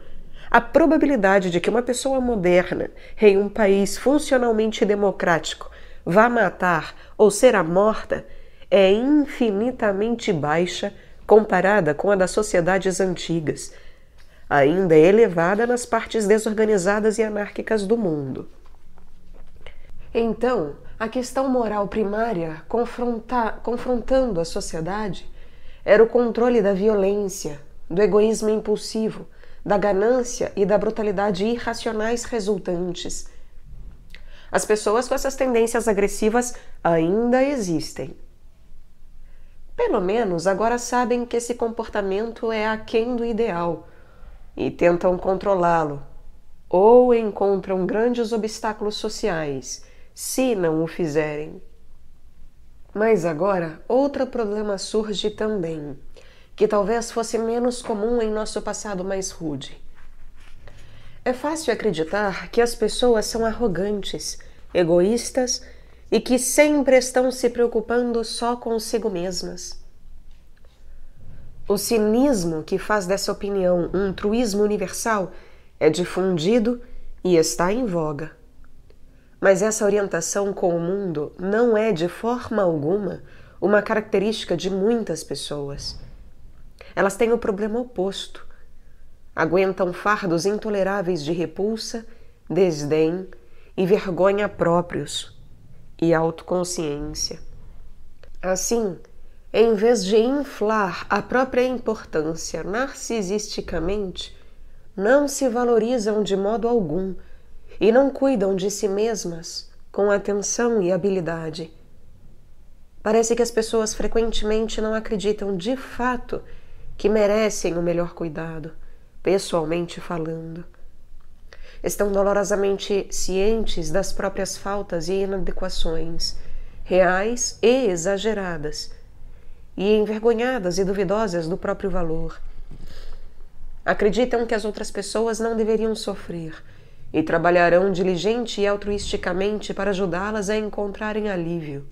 Speaker 2: A probabilidade de que uma pessoa moderna, em um país funcionalmente democrático, vá matar ou será morta é infinitamente baixa comparada com a das sociedades antigas. Ainda é elevada nas partes desorganizadas e anárquicas do mundo. Então, a questão moral primária confrontando a sociedade era o controle da violência, do egoísmo impulsivo, da ganância e da brutalidade irracionais resultantes. As pessoas com essas tendências agressivas ainda existem. Pelo menos agora sabem que esse comportamento é aquém do ideal e tentam controlá-lo, ou encontram grandes obstáculos sociais, se não o fizerem. Mas agora outro problema surge também, que talvez fosse menos comum em nosso passado mais rude. É fácil acreditar que as pessoas são arrogantes, egoístas e que sempre estão se preocupando só consigo mesmas. O cinismo que faz dessa opinião um truísmo universal é difundido e está em voga. Mas essa orientação com o mundo não é de forma alguma uma característica de muitas pessoas. Elas têm o problema oposto. Aguentam fardos intoleráveis de repulsa, desdém e vergonha próprios e autoconsciência. Assim, em vez de inflar a própria importância narcisisticamente, não se valorizam de modo algum e não cuidam de si mesmas com atenção e habilidade. Parece que as pessoas frequentemente não acreditam de fato que merecem o melhor cuidado, pessoalmente falando. Estão dolorosamente cientes das próprias faltas e inadequações, reais e exageradas, e envergonhadas e duvidosas do próprio valor. Acreditam que as outras pessoas não deveriam sofrer e trabalharão diligente e altruisticamente para ajudá-las a encontrarem alívio.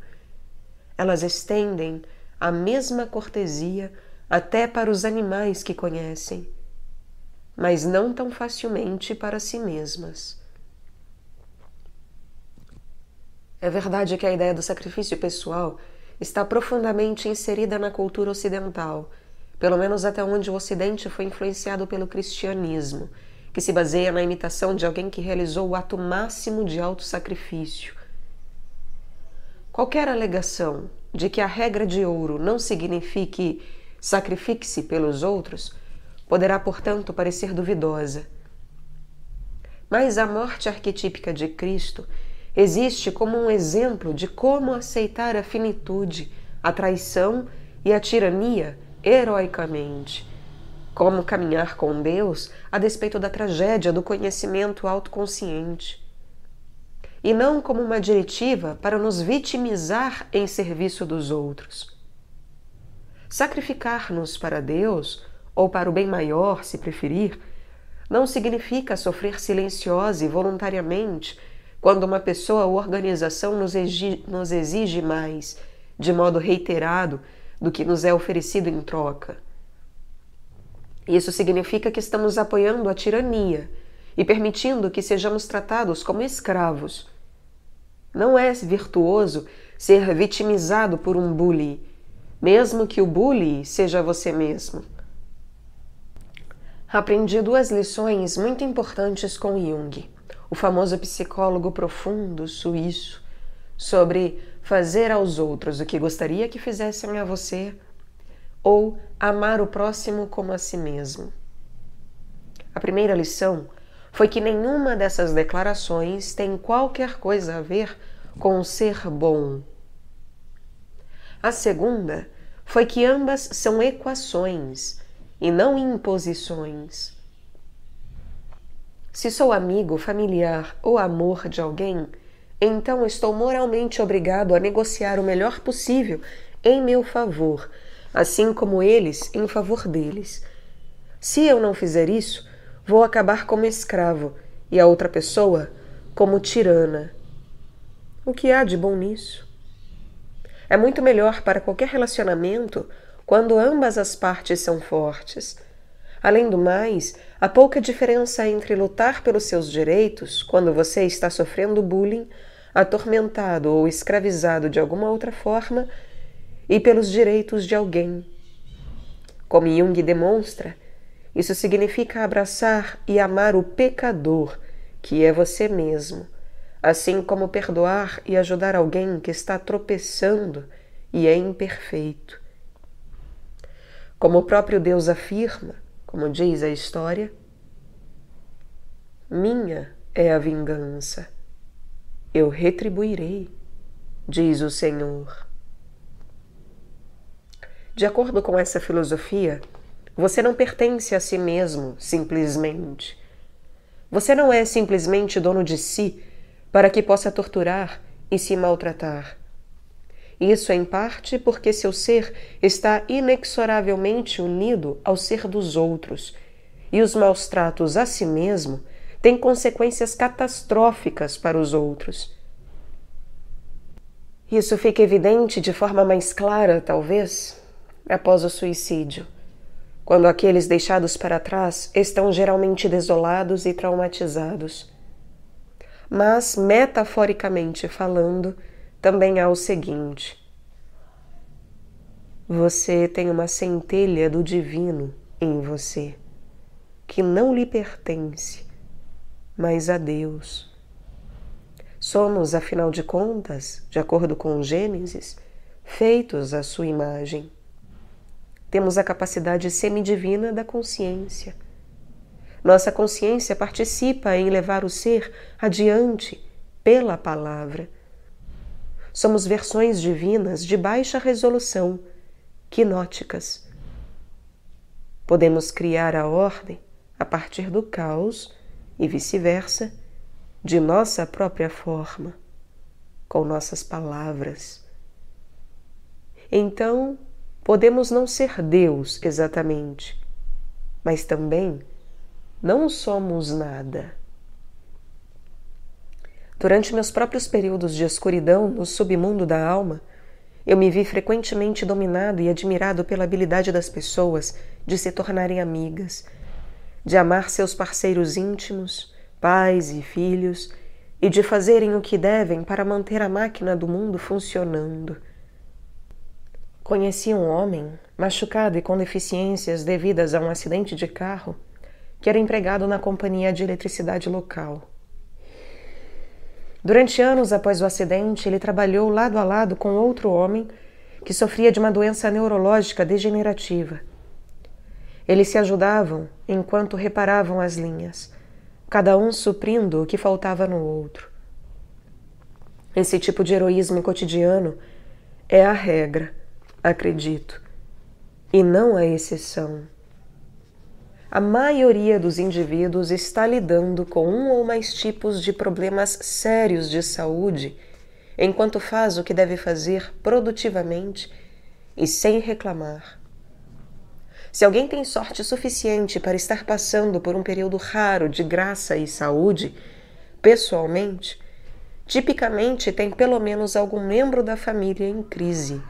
Speaker 2: Elas estendem a mesma cortesia até para os animais que conhecem, mas não tão facilmente para si mesmas. É verdade que a ideia do sacrifício pessoal está profundamente inserida na cultura ocidental, pelo menos até onde o Ocidente foi influenciado pelo cristianismo, que se baseia na imitação de alguém que realizou o ato máximo de autossacrifício. Qualquer alegação de que a regra de ouro não signifique sacrifique-se pelos outros poderá, portanto, parecer duvidosa. Mas a morte arquetípica de Cristo existe como um exemplo de como aceitar a finitude, a traição e a tirania heroicamente, como caminhar com Deus a despeito da tragédia do conhecimento autoconsciente, e não como uma diretiva para nos vitimizar em serviço dos outros. Sacrificar-nos para Deus, ou para o bem maior, se preferir, não significa sofrer silenciosa e voluntariamente quando uma pessoa ou organização nos exige mais, de modo reiterado, do que nos é oferecido em troca. Isso significa que estamos apoiando a tirania e permitindo que sejamos tratados como escravos. Não é virtuoso ser vitimizado por um bully, mesmo que o bully seja você mesmo. Aprendi 2 lições muito importantes com Jung, o famoso psicólogo profundo suíço, sobre fazer aos outros o que gostaria que fizessem a você ou amar o próximo como a si mesmo. A primeira lição foi que nenhuma dessas declarações tem qualquer coisa a ver com ser bom. A segunda foi que ambas são equações e não imposições. Se sou amigo, familiar ou amor de alguém, então estou moralmente obrigado a negociar o melhor possível em meu favor, assim como eles em favor deles. Se eu não fizer isso, vou acabar como escravo e a outra pessoa como tirana. O que há de bom nisso? É muito melhor para qualquer relacionamento quando ambas as partes são fortes. Além do mais, há pouca diferença entre lutar pelos seus direitos quando você está sofrendo bullying, atormentado ou escravizado de alguma outra forma, e pelos direitos de alguém. Como Jung demonstra, isso significa abraçar e amar o pecador, que é você mesmo, assim como perdoar e ajudar alguém que está tropeçando e é imperfeito. Como o próprio Deus afirma, como diz a história, minha é a vingança, eu retribuirei, diz o Senhor. De acordo com essa filosofia, você não pertence a si mesmo simplesmente. Você não é simplesmente dono de si para que possa torturar e se maltratar. Isso é em parte porque seu ser está inexoravelmente unido ao ser dos outros, e os maus tratos a si mesmo têm consequências catastróficas para os outros. Isso fica evidente de forma mais clara, talvez, após o suicídio, quando aqueles deixados para trás estão geralmente desolados e traumatizados. Mas, metaforicamente falando, também há o seguinte: você tem uma centelha do divino em você, que não lhe pertence, mas a Deus. Somos, afinal de contas, de acordo com Gênesis, feitos à sua imagem. Temos a capacidade semidivina da consciência. Nossa consciência participa em levar o ser adiante pela palavra. Somos versões divinas de baixa resolução, quinóticas. Podemos criar a ordem a partir do caos e vice-versa, de nossa própria forma, com nossas palavras. Então, podemos não ser Deus exatamente, mas também não somos nada. Durante meus próprios períodos de escuridão no submundo da alma, eu me vi frequentemente dominado e admirado pela habilidade das pessoas de se tornarem amigas, de amar seus parceiros íntimos, pais e filhos, e de fazerem o que devem para manter a máquina do mundo funcionando. Conheci um homem, machucado e com deficiências devidas a um acidente de carro, que era empregado na companhia de eletricidade local. Durante anos após o acidente, ele trabalhou lado a lado com outro homem que sofria de uma doença neurológica degenerativa. Eles se ajudavam enquanto reparavam as linhas, cada um suprindo o que faltava no outro. Esse tipo de heroísmo cotidiano é a regra, acredito, e não a exceção. A maioria dos indivíduos está lidando com um ou mais tipos de problemas sérios de saúde, enquanto faz o que deve fazer produtivamente e sem reclamar. Se alguém tem sorte suficiente para estar passando por um período raro de graça e saúde, pessoalmente, tipicamente tem pelo menos algum membro da família em crise.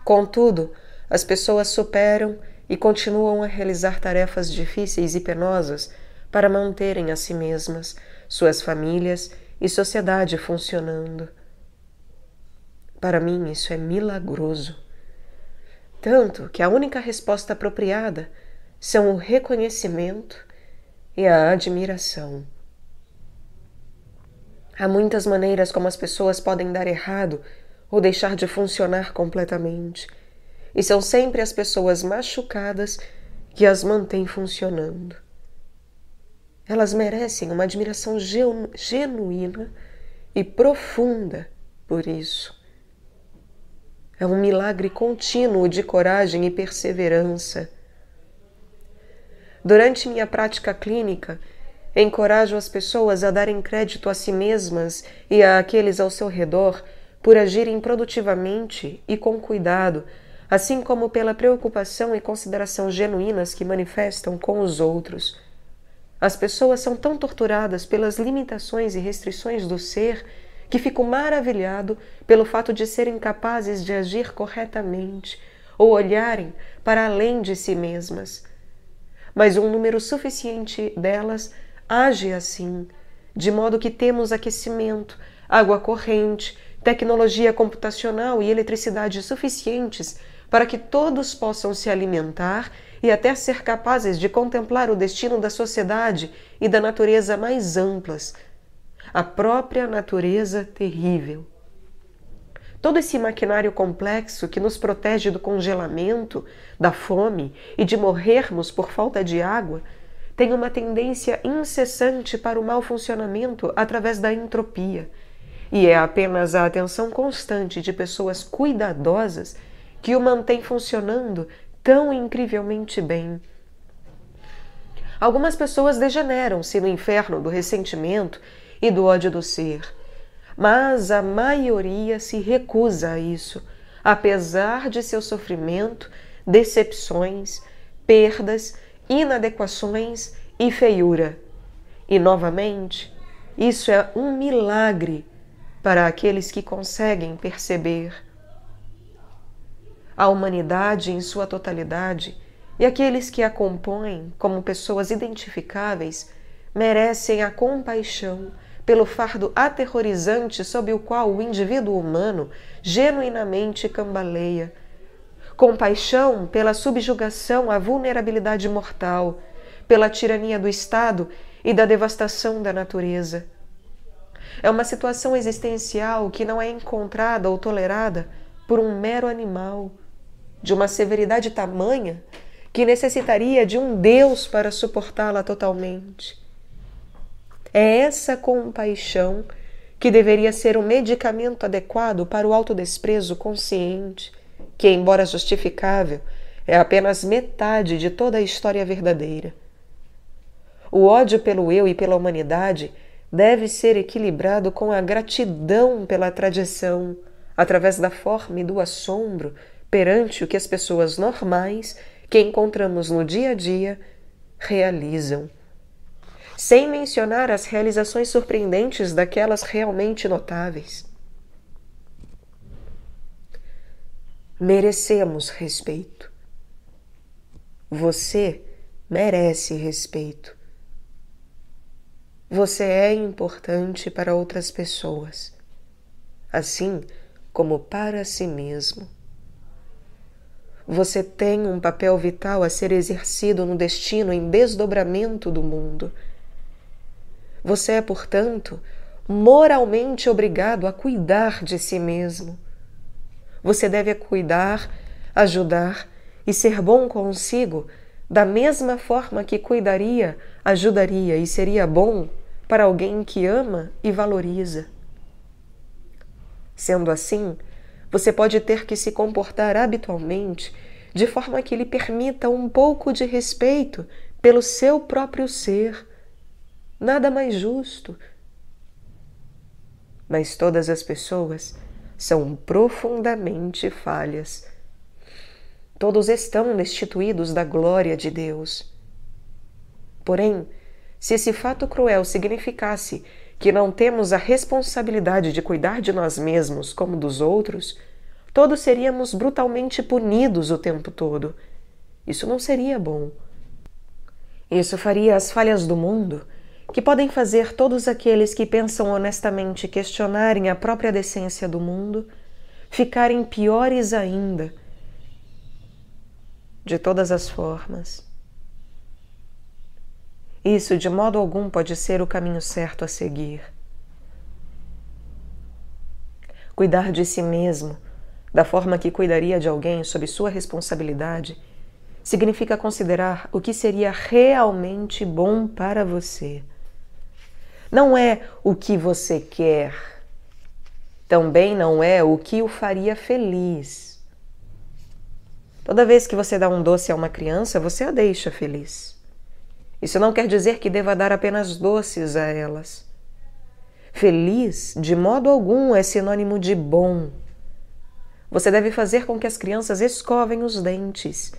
Speaker 2: Contudo, as pessoas superam e continuam a realizar tarefas difíceis e penosas para manterem a si mesmas, suas famílias e sociedade funcionando. Para mim, isso é milagroso. Tanto que a única resposta apropriada são o reconhecimento e a admiração. Há muitas maneiras como as pessoas podem dar errado ou deixar de funcionar completamente, e são sempre as pessoas machucadas que as mantêm funcionando. Elas merecem uma admiração genuína e profunda por isso. É um milagre contínuo de coragem e perseverança. Durante minha prática clínica, encorajo as pessoas a darem crédito a si mesmas e àqueles ao seu redor por agirem produtivamente e com cuidado, assim como pela preocupação e consideração genuínas que manifestam com os outros. As pessoas são tão torturadas pelas limitações e restrições do ser que fico maravilhado pelo fato de serem capazes de agir corretamente ou olharem para além de si mesmas. Mas um número suficiente delas age assim, de modo que temos aquecimento, água corrente, tecnologia computacional e eletricidade suficientes para que todos possam se alimentar e até ser capazes de contemplar o destino da sociedade e da natureza mais amplas, a própria natureza terrível. Todo esse maquinário complexo que nos protege do congelamento, da fome e de morrermos por falta de água tem uma tendência incessante para o mau funcionamento através da entropia, e é apenas a atenção constante de pessoas cuidadosas que o mantém funcionando tão incrivelmente bem. Algumas pessoas degeneram-se no inferno do ressentimento e do ódio do ser, mas a maioria se recusa a isso, apesar de seu sofrimento, decepções, perdas, inadequações e feiura. E, novamente, isso é um milagre para aqueles que conseguem perceber. A humanidade em sua totalidade e aqueles que a compõem como pessoas identificáveis merecem a compaixão pelo fardo aterrorizante sob o qual o indivíduo humano genuinamente cambaleia. Compaixão pela subjugação à vulnerabilidade mortal, pela tirania do Estado e da devastação da natureza. É uma situação existencial que não é encontrada ou tolerada por um mero animal, de uma severidade tamanha que necessitaria de um Deus para suportá-la totalmente. É essa compaixão que deveria ser o medicamento adequado para o autodesprezo consciente, que, embora justificável, é apenas metade de toda a história verdadeira. O ódio pelo eu e pela humanidade deve ser equilibrado com a gratidão pela tradição, através da forma e do assombro perante o que as pessoas normais que encontramos no dia a dia realizam. Sem mencionar as realizações surpreendentes daquelas realmente notáveis. Merecemos respeito. Você merece respeito. Você é importante para outras pessoas, assim como para si mesmo. Você tem um papel vital a ser exercido no destino em desdobramento do mundo. Você é, portanto, moralmente obrigado a cuidar de si mesmo. Você deve cuidar, ajudar e ser bom consigo da mesma forma que cuidaria, ajudaria e seria bom para alguém que ama e valoriza. Sendo assim, você pode ter que se comportar habitualmente de forma que lhe permita um pouco de respeito pelo seu próprio ser. Nada mais justo. Mas todas as pessoas são profundamente falhas. Todos estão destituídos da glória de Deus. Porém, se esse fato cruel significasse que não temos a responsabilidade de cuidar de nós mesmos como dos outros, todos seríamos brutalmente punidos o tempo todo. Isso não seria bom. Isso faria as falhas do mundo, que podem fazer todos aqueles que pensam honestamente questionarem a própria decência do mundo, ficarem piores ainda. De todas as formas. Isso de modo algum pode ser o caminho certo a seguir. Cuidar de si mesmo, da forma que cuidaria de alguém sob sua responsabilidade, significa considerar o que seria realmente bom para você. Não é o que você quer. Também não é o que o faria feliz. Toda vez que você dá um doce a uma criança, você a deixa feliz. Isso não quer dizer que deva dar apenas doces a elas. Feliz, de modo algum, é sinônimo de bom. Você deve fazer com que as crianças escovem os dentes.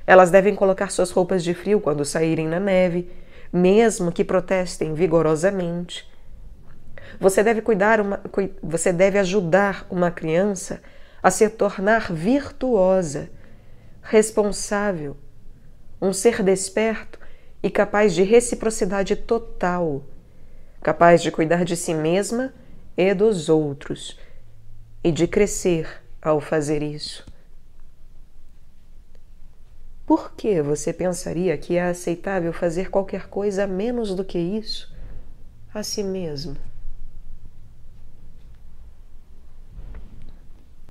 Speaker 2: Elas devem colocar suas roupas de frio quando saírem na neve, mesmo que protestem vigorosamente. Você deve ajudar uma criança a se tornar virtuosa, responsável, um ser desperto e capaz de reciprocidade total, capaz de cuidar de si mesma e dos outros, e de crescer ao fazer isso. Por que você pensaria que é aceitável fazer qualquer coisa menos do que isso a si mesmo?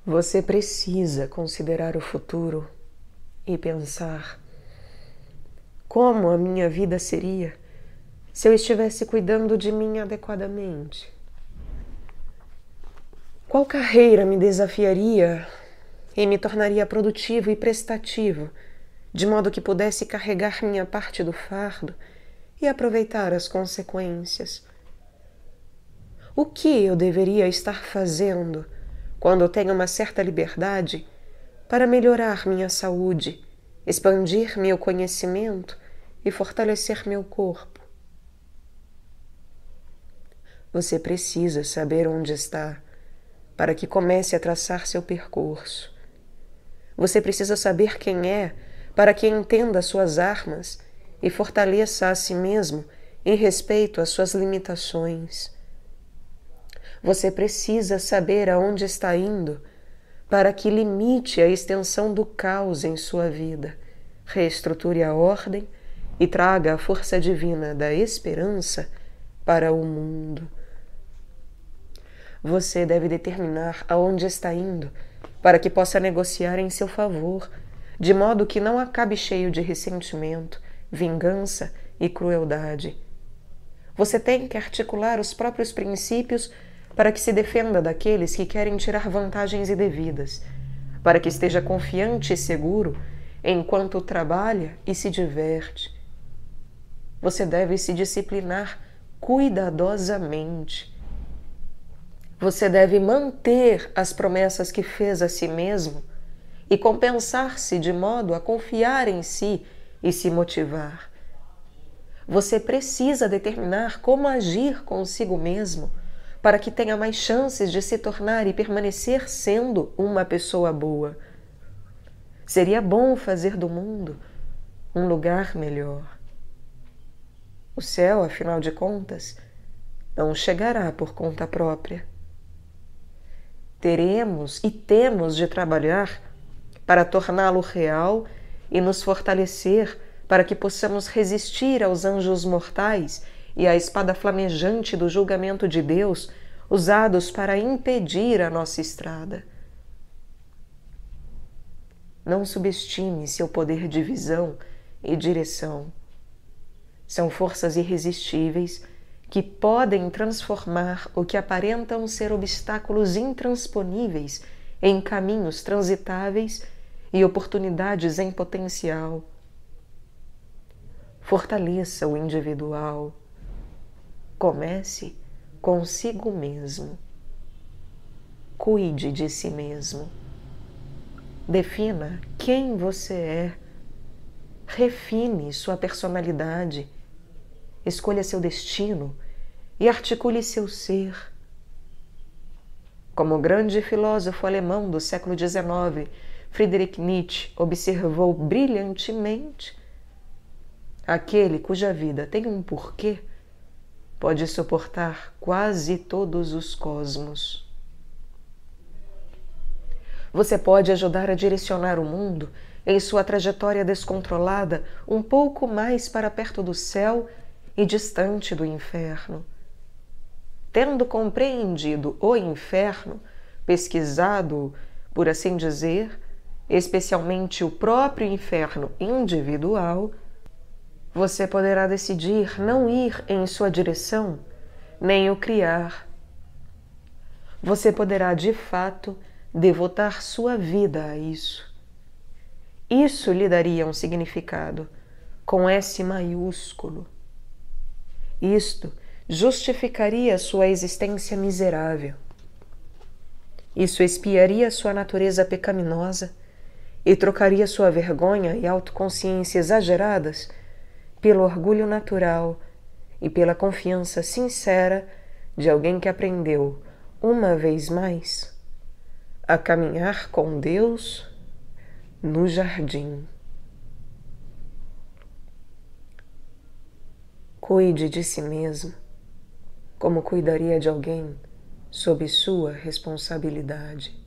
Speaker 2: Você precisa considerar o futuro e pensar: como a minha vida seria se eu estivesse cuidando de mim adequadamente? Qual carreira me desafiaria e me tornaria produtivo e prestativo, de modo que pudesse carregar minha parte do fardo e aproveitar as consequências? O que eu deveria estar fazendo quando tenho uma certa liberdade para melhorar minha saúde, expandir meu conhecimento e fortalecer meu corpo? Você precisa saber onde está para que comece a traçar seu percurso. Você precisa saber quem é para que entenda suas armas e fortaleça a si mesmo em respeito às suas limitações. Você precisa saber aonde está indo para que limite a extensão do caos em sua vida, reestruture a ordem e traga a força divina da esperança para o mundo. Você deve determinar aonde está indo para que possa negociar em seu favor, de modo que não acabe cheio de ressentimento, vingança e crueldade. Você tem que articular os próprios princípios para que se defenda daqueles que querem tirar vantagens indevidas, para que esteja confiante e seguro enquanto trabalha e se diverte. Você deve se disciplinar cuidadosamente. Você deve manter as promessas que fez a si mesmo e compensar-se de modo a confiar em si e se motivar. Você precisa determinar como agir consigo mesmo para que tenha mais chances de se tornar e permanecer sendo uma pessoa boa. Seria bom fazer do mundo um lugar melhor. O céu, afinal de contas, não chegará por conta própria. Teremos e temos de trabalhar para torná-lo real e nos fortalecer para que possamos resistir aos anjos mortais e à espada flamejante do julgamento de Deus usados para impedir a nossa estrada. Não subestime seu poder de visão e direção. São forças irresistíveis que podem transformar o que aparentam ser obstáculos intransponíveis em caminhos transitáveis e oportunidades em potencial. Fortaleça o individual. Comece consigo mesmo. Cuide de si mesmo. Defina quem você é. Refine sua personalidade. Escolha seu destino e articule seu ser. Como o grande filósofo alemão do século XIX, Friedrich Nietzsche, observou brilhantemente, aquele cuja vida tem um porquê pode suportar quase todos os cosmos. Você pode ajudar a direcionar o mundo em sua trajetória descontrolada um pouco mais para perto do céu e distante do inferno. Tendo compreendido o inferno, pesquisado, por assim dizer, especialmente o próprio inferno individual, você poderá decidir não ir em sua direção, nem o criar. você poderá de fato devotar sua vida a isso. Isso lhe daria um significado com S maiúsculo. Isto justificaria sua existência miserável. Isso expiaria sua natureza pecaminosa e trocaria sua vergonha e autoconsciência exageradas pelo orgulho natural e pela confiança sincera de alguém que aprendeu, uma vez mais, a caminhar com Deus no jardim. Cuide de si mesmo como cuidaria de alguém sob sua responsabilidade.